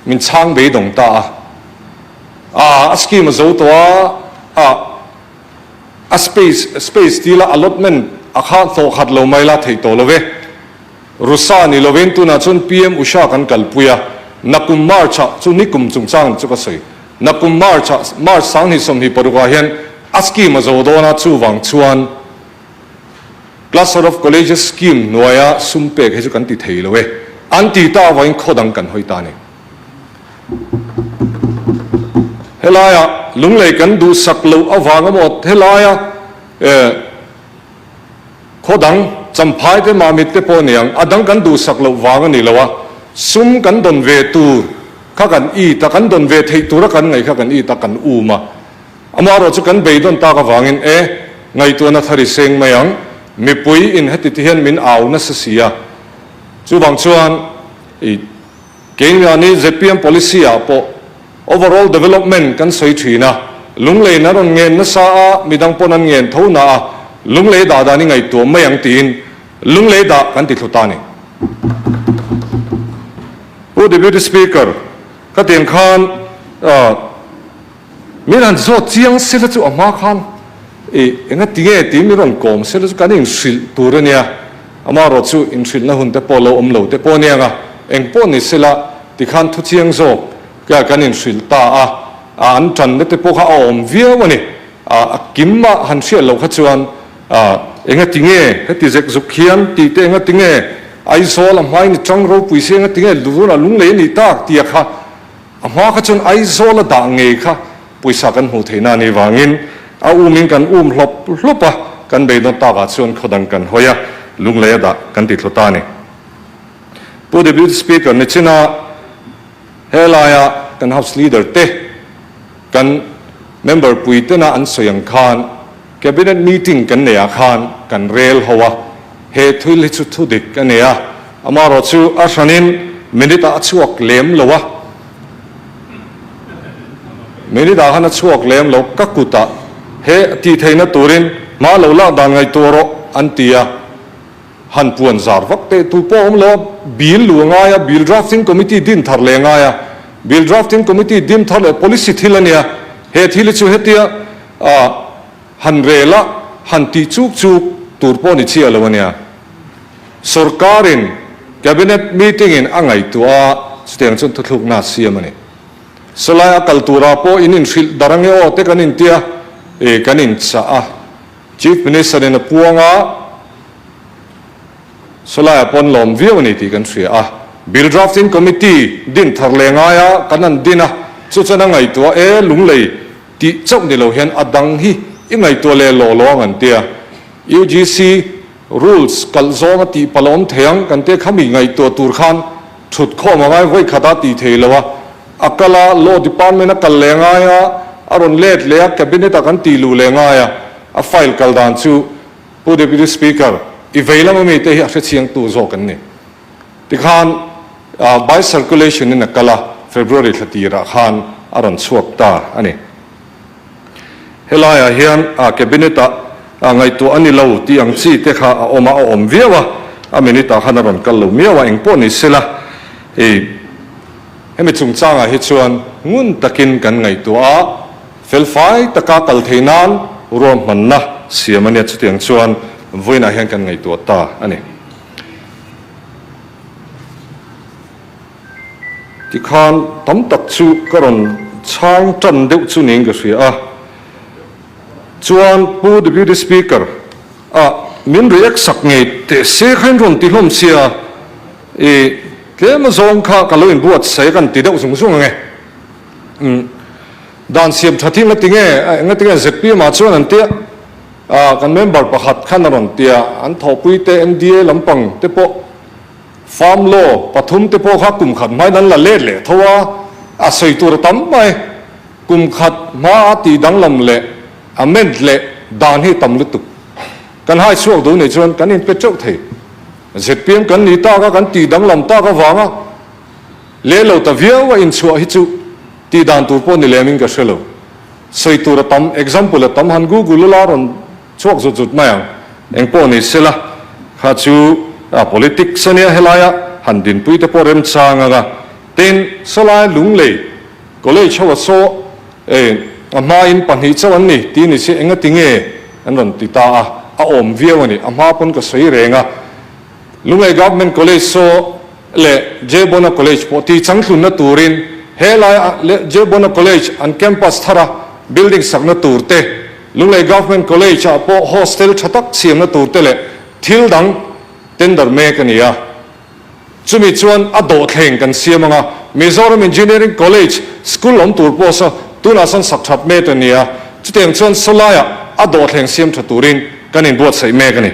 S8: min chang be dong ta scheme zo to a space tila allotment a kha tho khat lo mai la thei to love rusa ni loven tu na chun pm usha kan kalpuya nakum marcha chu nikum chung chang chu ka soi nakum marcha mar sang ni som hi paruwa hian a scheme zo do na chu wang chuan cluster of colleges scheme noya sumpe he chu kan ti thei lowe anti ta wain khodang kan hoi ta ni helaya lunglei kan du saklo awanga mot helaya khodang champhai te mamit te poniang adang kan du saklo wanga ni lawa sum kan don ve tu kha kan I ta kan don ve thei tur kan ngai kha kan I ta kan ma amaro chu kan be don ta ka wangin ngai tu na thari seng mayang mi pui in hati ti hian min aw na sa sia chu bang chuan kenya ni zpm policy a po overall development kan soi thina lunglei na ron ngen na sa midang ponan ngen thona lunglei da da ni ngai to mayang tin lunglei da kan ti thutani o deputy speaker ka ten khan miran zo chiang sela chu ama khan enga tinge ti mi ron kom sela chu kaning sil turania ama ro chu in sil na hun te polo omlo te ponianga eng pon ni sela ti khan thu chiang zo ka kanin sil ta an tran te po kha om via wani kimma han sia lo kha chuan enga tinge ka ti jek zuk khian ti te enga tinge ai so la mai ni chang ro pui se enga tinge lu na lung le ni ta ti kha ama kha chun ai so la da nge kha puisa kan hu theina ni wangin min kan hlopa kan be no ta ga chuan khodang kan hoya lung le da kan ti thlota ni pu deputy speaker ni china helaya kan house leader te kan member pui te na an soyang khan cabinet meeting kan ne khan kan rel hawa he thuli chu thu dik kan ne amaro chu ashanin minute a chuak lem lowa minute a hana chuak lem lo kakuta he ti theina turin ma lo la dan ngai toro antia han puan zar vak te tu pom lo bil lu nga ya bil drafting committee din thar le nga ya bill drafting committee dim thar le policy thilania he thil chu hetia han rela han ti chuk chuk turpo ni chia lawania sarkarin cabinet meeting in angai tua steng chun thuk na siamani salaya kaltura po inin shil darange o te kanin tia kanin cha a chief minister in puanga salaya pon lom viau ni ti kan thria a bill drafting committee din tharlenga ya kanan dina chu chana ngai tua lunglei ti chok ni lo hian adang hi ingai to le lo lo ngan tia UGC rules kalzong ti palom theyang kan te khami ngai to tur khan thut kho ma ngai voi khata ti theilawa akala law department a kal lenga ya aron let le cabinet kan ti lu lenga ya a file kal dan chu pu deputy speaker iveila me te hi a chiang tu zo kan ni ti khan by circulation in akala February 30 ra khan aron chuak ta ani helaya hian a cabinet a ngai to ani lo ti ang chi te kha a oma a om viawa a minita khanaron kal lo miawa engpo ni sila hemi chung changa hi chuan ngun takin kan ngai to a felfai taka kal theinan rom manna siamania chutiang chuan voina hian kan ngai to ta ani ti khan tam tak chu karon chang tan deuh chu ning ka ria a chuan pu deputy speaker min react sak ngai te se khain ron ti hlom sia tlema zong kha kaloin buat sai kan ti deuh sung sung nge dan siam thathi ngatinge zp ma chuan an tia kan member pakhat khan ron tia an thopui te MDA lampang te po farm law pathum te po kha kum khat mai dan la le le thowa a sei tur tam mai kum khat ma ti dang lam le amend le dan hi tam lu tu kan hai chuak do nei chuan kan in pe chau thei ZPM kan ni ta ka kan ti dang lam ta ka wanga le lo ta viau wa in chua hi chu ti dan tur po ni leming ka shelo sei tur tam example tam han google la ron chuak zu zut mai eng po ni sela kha chu politics ania helaya han din pui te po rem changa ga ten salai lung le college chawa so ama in panhi chawan ni ti ni se enga tinge an ron ti ta a om viau ani ama pon ka sei renga lungai government college so le jebona college po ti changhlun na turin helai le jebona college an campus thara building sakna turte lungai government college a po hostel thatak siam na turte le thil dang tender me kania chumi chuan a do thleng kan siamanga Mizoram engineering college school om tur po so tuna san sakthap me tania chuteng chuan solaya a do thleng siam thaturin kanin buat sai me kani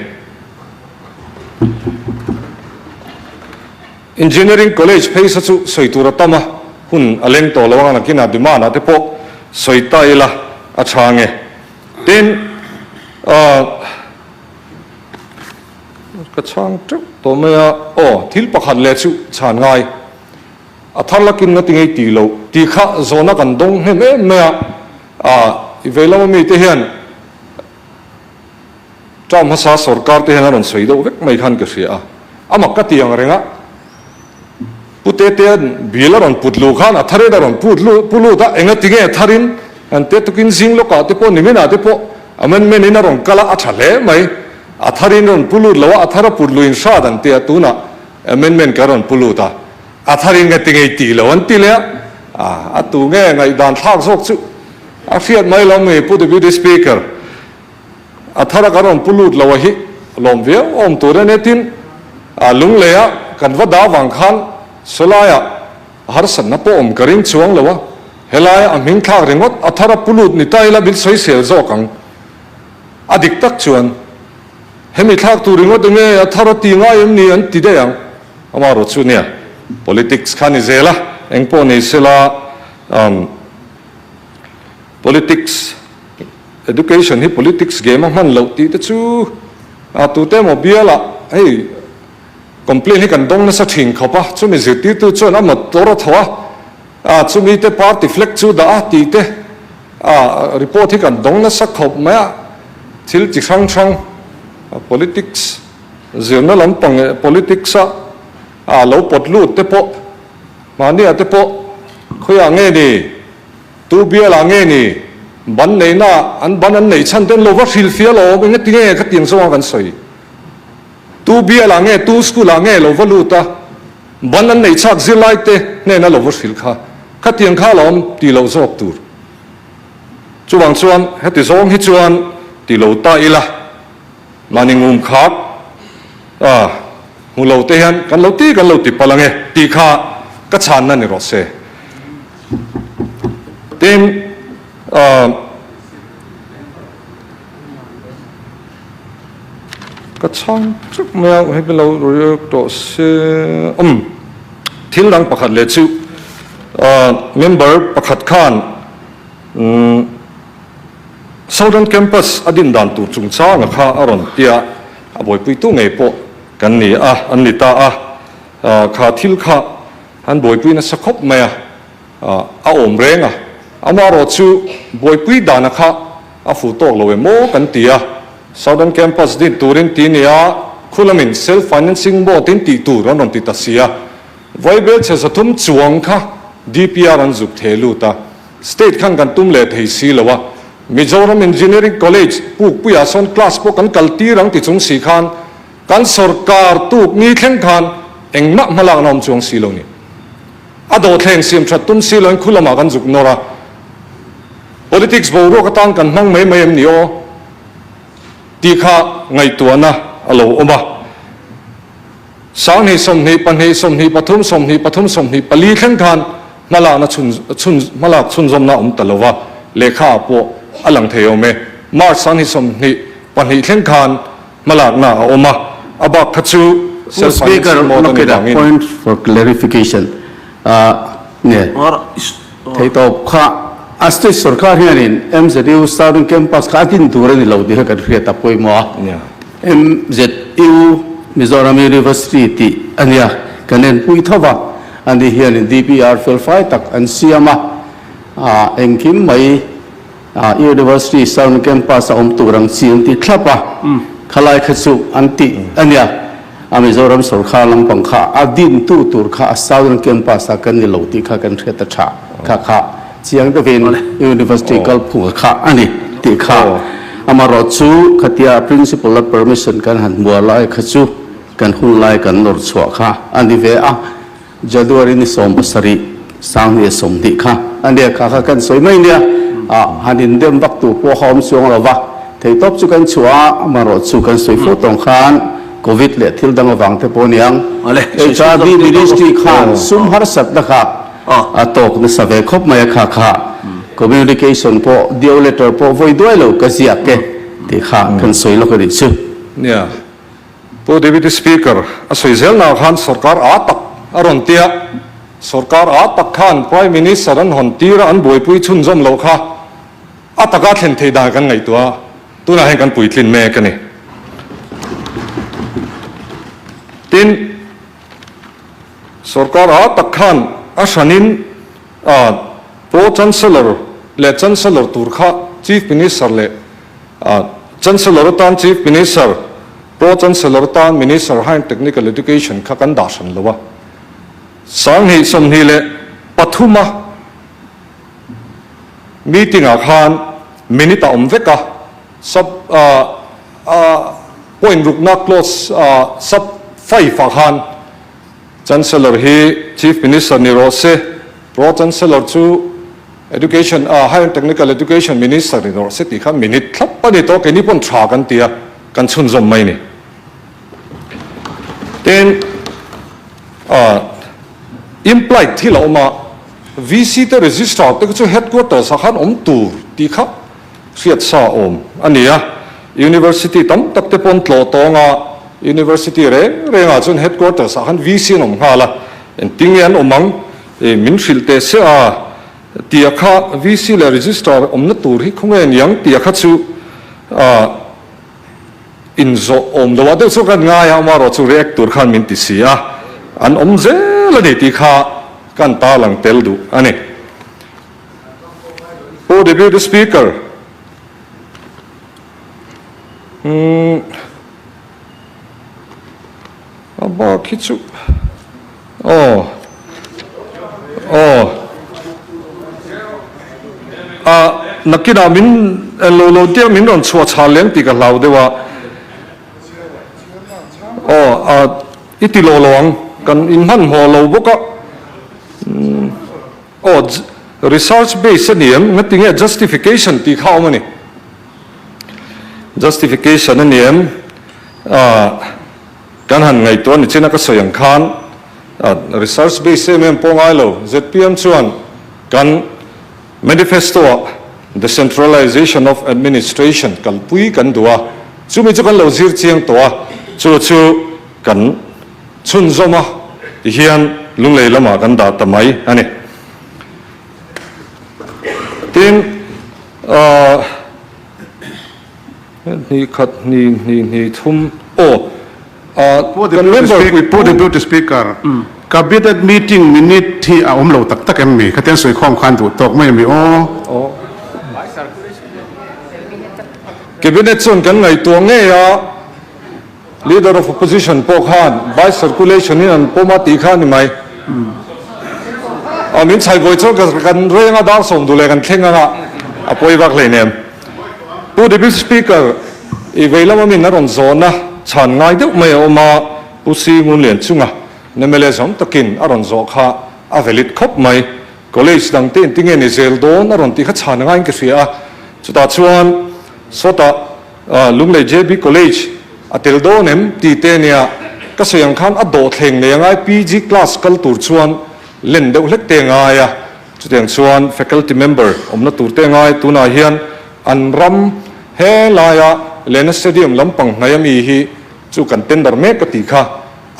S8: engineering college phase chu soitura tama hun aleng to lawang na kina dimana te po soitaila a change ten ka chang to me thil pakhat le chu chan ngai a tharlakin na tingai ti lo ti kha zona kan dong he me ivela mi te hian cham hasa sarkar te hanan soido vek mai khan ka sia amak ka tiang renga putete bilaron putlu khan athare daron pulu da enga tinge tharin ante tukin jinglo ka te po nimina te po amendment ina ron kala athale mai atharin ron pulu lawa athara pulu in sha dan te atuna amendment karon pulu ta atharin ga tinge ti lawan ti le atu nge ngai dan thak sok chu afiat mai lo me pu deputy speaker athara karon pulu lawa hi lom ve om torenetin lung leya kan wa da wang khan solaya har san na po om karing chuang lawa helaya aming thak ringot athara pulut ni taila bil soi sel zo kang adik tak chuan hemi thak tu ringot nge athara ti nga em ni an ti de yang amaro chunia politics khani zela engpo ni sela politics education hi politics game man lo ti te chu tu te mo biala hey complain hi kan dong na sa thing khopa chumi ziti tu chon am tor thawa chumi te party flex chu da ti te report hi kan dong na sa khop ma thil chi sang politics zirna lampang politics lo potlu te po mani ate po khoi ange ni tu bia la nge ni ban nei na an nei chan ten lo va fil fia lo be nge tinge ka ting so kan soi tu bia la nge tu school la nge lo va lu ta ban an nei chak zilai te ne na lo va fil kha ka tiang kha lom ti lo zok tur chuang chuan heti zong hi chuan ti lo ta ila maningum khak hu lo te han kan lo ti palange ti kha ka chan na ni ro se tin ka chan chuk me he be lo ro to se thil dang pakhat le chu member pakhat khan Southern Campus adin dan tu chung cha nga kha aron tia aboi pui tu ngei po kan ni an ni ta kha thil kha han boi pui na sakhop me om renga amaro chu boi pui dana kha fu tok lo mo kan tia Southern Campus din turin ti nia khulamin self financing bo tin ti tu ron ti ta sia voibel che sa thum chuang kha DPR an juk thelu ta state khan kan tum le thei si lawa Mizoram Engineering College puk puya son class po kan kalti rang ti chung si khan kan sarkar tuk ni thleng khan engna malang nom chung si lo ni ado thleng sim that tum si lo khulama kan juk nora politics bo ro ka tang kan mang mai em ni o ti kha ngai tuana alo oma sang ni som ni pan ni som ni pathum som ni pali thleng khan mala na chun zom na talowa lekha po alang theo me mar san hi som ni pan hi thleng khan malak na oma aba khachu
S7: Speaker, look at a point for clarification. Ne, thầy tổ kha asti sarkar hianin MZU Southern Campus kha tin tur ni lo di ka khria ta poi mo MZU Mizoram University ti ania kanen pui thawa ani hianin DPR fel fai tak an siama engkim mai University Southern Campus om turang siam ti thlapa khalai khachu anti ania Mizoram sarkar lang pangkha adin tu tur kha Southern Campus kan ni lo ti kha kan thre ta tha kha chiang da ven University kal phu kha ani ti kha amaro chu khatia principal permission kan han bua lai khachu kan hun lai kan nor chwa kha ani ve January ni som basari sang ni som di kha ani kha kan soi mai nia hanin dem bak tu po hom suang lawa thei top chu kan chua amaro chu kan soi pho tong khan COVID le thil dang awang te po niang HIV ministry khan sum har sat da kha atok na save khop mai kha communication po dio letter po voi doi lo ka sia ke ti kha kan soi lo ka ri chu
S8: nia po deputy speaker asoi zel na khan sarkar atak aron tia sarkar atak khan prime minister an hon tira an boi pui chun zom lo kha ataka thlen thei da kan ngai tua tuna hen kan pui thlin me ka ni tin sarkar atak khan ashanin pro chancellor le chancellor turkha chief minister le chancellor tan chief minister pro chancellor tan minister high technical education kha kan da san lowa sang hi som hi le pathuma meeting a khan minute omveka sub point rukna close sub 5 a khan chancellor hi chief minister ni ro se pro chancellor chu education higher technical education minister ni ro se ti kha minute thlap pani to ke ni pon tha kan tia kan chun zom mai ni then implied thila oma VC te register te chu headquarters khan tur ti kha riat sa om ania university tam tak te pon tlo tonga university renga chun headquarters khan VC nom hala en tingian omang min filte se tia kha VC le register omna tur hi khungen yang tia kha chu in zo om lo wa so kan nga ya maro chu reactor khan min ti sia an om ze la de ti kha kan ta lang tel du ani o deputy speaker aba khichu
S10: นักกีฬามินโลเดียมินโดนชัวชาเลี้ยงตีกับเราเดียวว่าอิติโลลองกันอินหันหัวเราบุกresearch base เนี่ยงั้นติงเนี่ย justification ตีเข้ามานี่ justification เนี่ยการหันไงตัวนี่เช่นนักสยังคานresearch base เนี่ยปองไอ้เรา ZPM ชวนกัน manifesto decentralization of administration กันปุยกันตัวจู่มีจุกันเราจีร์เชียงตัวจู่กันชุนจอมาที่เฮียนลุงเลยละมากันดาตะไมอันนี้ทีนี่ขัดนี่ทุ่มกันเล่นบอล
S5: ผู้ดิวต์สปีกเกอร์cabinet meeting minute ที่เอาเราตักเอ็มมีเขาเต้นสวยข้องคันถูกตกไม่มี
S10: cabinet ส่วนกันไงตัวเงี้ย leader of opposition พวกข้าน by circulation นี่นั่นพวกมาตีข้านนี่ไหมมินใช้บอยช่วยกันเรื่องดาวส่งดูแลกันเข่งอ่ะปอยบักเลยเนี่ยผู้ดิบิวต์สปีกเกอร์อีเวลามินนั่นโซนนะฉันง่ายเด็กไม่เอามาผู้ซีงุนเลียนจุงอ่ะในเมเลสมตะกินอารอนโซค่ะอาเวลิดคบไหมคอลเลจดังเต้นติงเงินเซลโดนอารอนที่เขาฉันง่ายกันเสียสุดท้ายชวนสุดท้ายลุงเลยเจบีคอลเลจอัตเลโดนเอ็มตีเตเนี่ยก็เสียงขันอดโดดเข่งเนี่ยง่ายพีจีคลาสกัลตูร์ชวนเล่นเด็กเล็กเตงไงจุดอย่างชวน faculty member นัตูร์เตงไงตัวนาเฮียนอันรำเฮลายะเลนสเตเดียมลำปังไงมีฮีจุกันเต้นดาร์เมกติค่ะ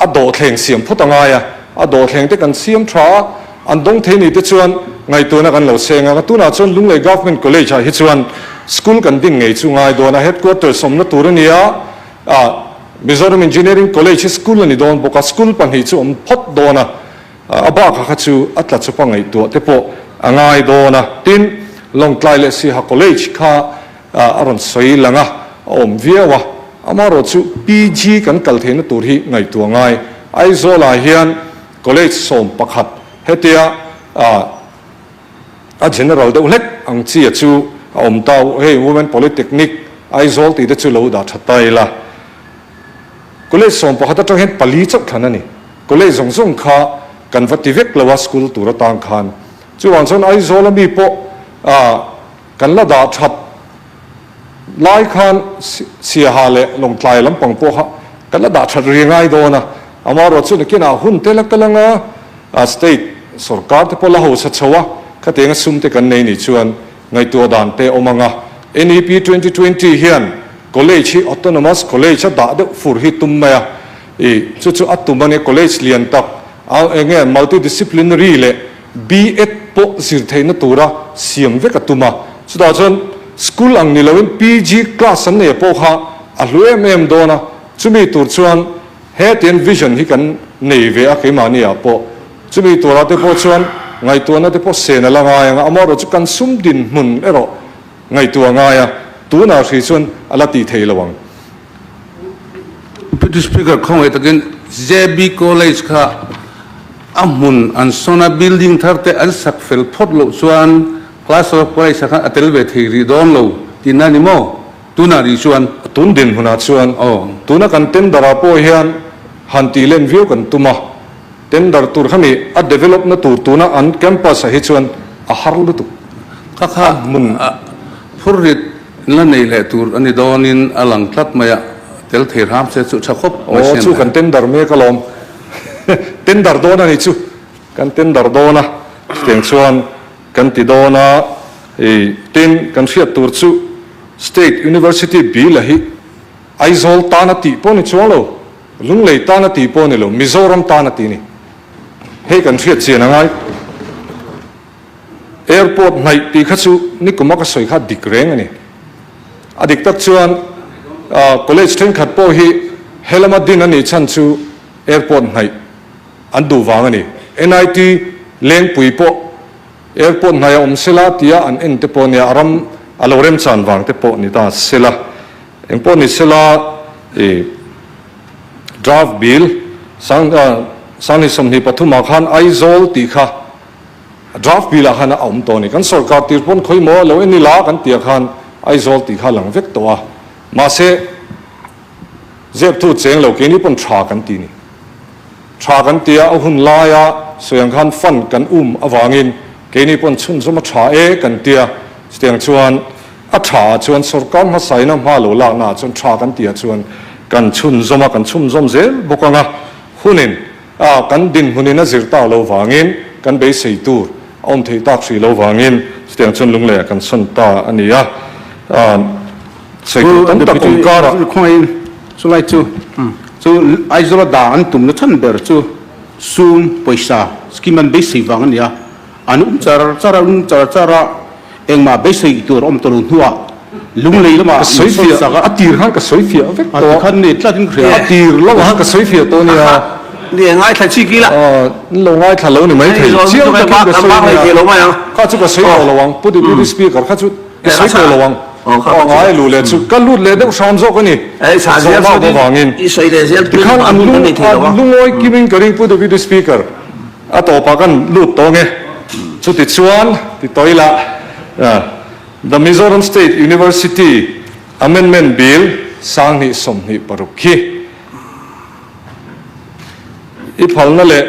S10: อดโดดเข่งเสียมพุทธไงอดโดดเข่งที่กันเสียมทราอันดงเทนี่ที่ชวนไงตัวนักกันเหล่าเสียงกันตัวน่าชวนลุงเลย government college ฮิชวน school กันดิ่งไงจูไงตัวน่ะ headquarters นัตูร์เนี่ยMizoram Engineering College School นี่โดนบอกว่า school ปังหิจูพดโดนะบ้าข้าจูอัตลัดสุปังไงตัวเทปง่ายโดนะทินลงไกลเลสิฮะ college ข้าอารมณ์สวยลังอ่ะวิาวะมารถจู PG กันกัลเทนตัวที่ไงตัวง่ายไอโซลาเฮียน college สมปักหัดเฮตียgeneral เด็กเล็กอังจีจูเต้าwomen polytechnic ไอโซลตีเด็กจูเราด่าชัดไตละก็เลยส่งพอเขาต้องเห็นปลีจับขันนี่ก็เลยส่งข้ากันวัดที่เวกเลวสกุลตัวต่างขันจู่วันส่วนไอโซลมีพอกันละดาชัดไล่ขันเสียหายเลยลงไกลลำปังพวกกันละดาชัดเรียงไงโดนะอามารถสุดกินหุ่นเตลักลังสเตทสุรการที่พอละหัวสัชวะขัดเองสุ่มเตกันในนี่ชวนไงตัวด่านเตอมังNEP 2020 เฮียนcollege autonomous college ด่าเด็กฟูริตุมมาจู่อัตุมันเนี่ย college เรียนตักเอาเงี้ย multidisciplinary เลย B.Ed ปกสิทธิ์นตัวระเสียมเวกตุมาสุดท้ายจน school อังนี้เราเป็น PG class อันเนี่ยพวกเขาอัลเลมโดนะจู่มีตัวชวน head and vision ที่กันในเวอขึ้นมาเนี่ยพวกจู่มีตัวเราที่พวกชวนไงตัวนั้นที่พวกเสนาละไงอามาเราจะกันสุ่มดินมุนไงตัวไงตัวน่าสิชวนอะไรตีเทลวัง
S7: Deputy Speaker ข้องไว้ตะกิน JB College ค่ะอามุนอันโซนา building ทัดแต่อันสักเฟลพอดโลส่วน class of college ค่ะอัตเลเวทีรีดอนโลที่นั่นนี่โมตัวน่าดิชวน
S10: ตุนดินหัวหน้าชวนตัวน่ากันเต้นดาราโปเฮียนฮันตีเล่นวิวกันตุมาเต้นดาราตัวเขามีอัด develop นะตัวน่าอัน campus ให้ชวนฮาร์ลุตุ
S7: ค่ะมุนผู้ริดนั่นนี่แหละตัวอันนี้โดนินอลังทัดมาเตลเทรามเสสุชาคบ
S10: จู่กันเต้นดาร์เมกลอมเต้นดาร์โดนะนี่จู่กันเต้นดาร์โดนะเสียงชวนกันติโดนะเต้นกันเสียตัวจู่ State University บีละฮิไอโซลตานาตีปอนี่ชวนเราลุงเลยตานาตีปอนี่เรามิโซรัมตานาตีนี่ให้กันเสียเสียนังไงairport ไหนตีขั้วนี่ก็มักสวยขัดดิกเร่งนี่อดีตตัดชวน college เทนขัดพอฮีเฮลมาดินนี่ชั้นชู airport ไหนอันดูวางนี่ NIT เลี้ยงปุ๋ยพอ airport ไหนเสลาตีอันเอ็นเตปอนี่อารมณ์อารมณ์เริ่มสั่นวางเตปอนี่ตาเสลาเอ็งปอนี่เสลาdraft bill สังนิสมนิปทุมาขันไอโซลตีค่ะ draft bill a khana om to ni kan sarkar tir pon khoi mo lo ni la kan tia khan ai zol ti kha lang vek to a ma se zep thu cheng lo ke ni pon tha kan ti ni tha kan tia a hun la ya soyang khan fan kan awangin ke ni pon chun zoma tha e kan tia stiang chuan a tha chuan sarkar ma sai na ma lo la na chun tha kan tia chuan kan chun zoma kan chum zom zel bokanga hunin kan din hunin a zirta lo wangin kan be sei tur om thei tak si lo wangin stiang chun lung le kan son ta ania sei tam tak kom kara
S7: coin so like to so I zola da an tum na than ber chu sum paisa skiman be sei wangan ya anum chara engma be sei tur om torun huwa lung lei lama
S10: soifia atir han ka soifia vek to
S7: khan ne tlatin khria
S10: atir lo han ka soifia to nia
S9: ni ngai thla chi ki la
S10: lo ngai thla lo ni mai thei chiang ka ka soifia
S9: lo mai
S10: ka chu ka soifia lo wang pudi speaker ka chu soifia lo wang ngai lu le chu ka lu le de sham zo ko ni
S9: ai sa sia
S10: ba ba wangin
S9: i soi de zel
S10: kan an lu ngoi kiming karing pudi speaker ato pa kan lu to nge chu ti chuan ti toila the Mizoram State University Amendment Bill sangni somni parukhi iphalna le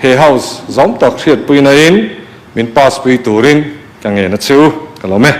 S10: he house zom tak thiat puina in min pass pui turin kange na chu kalome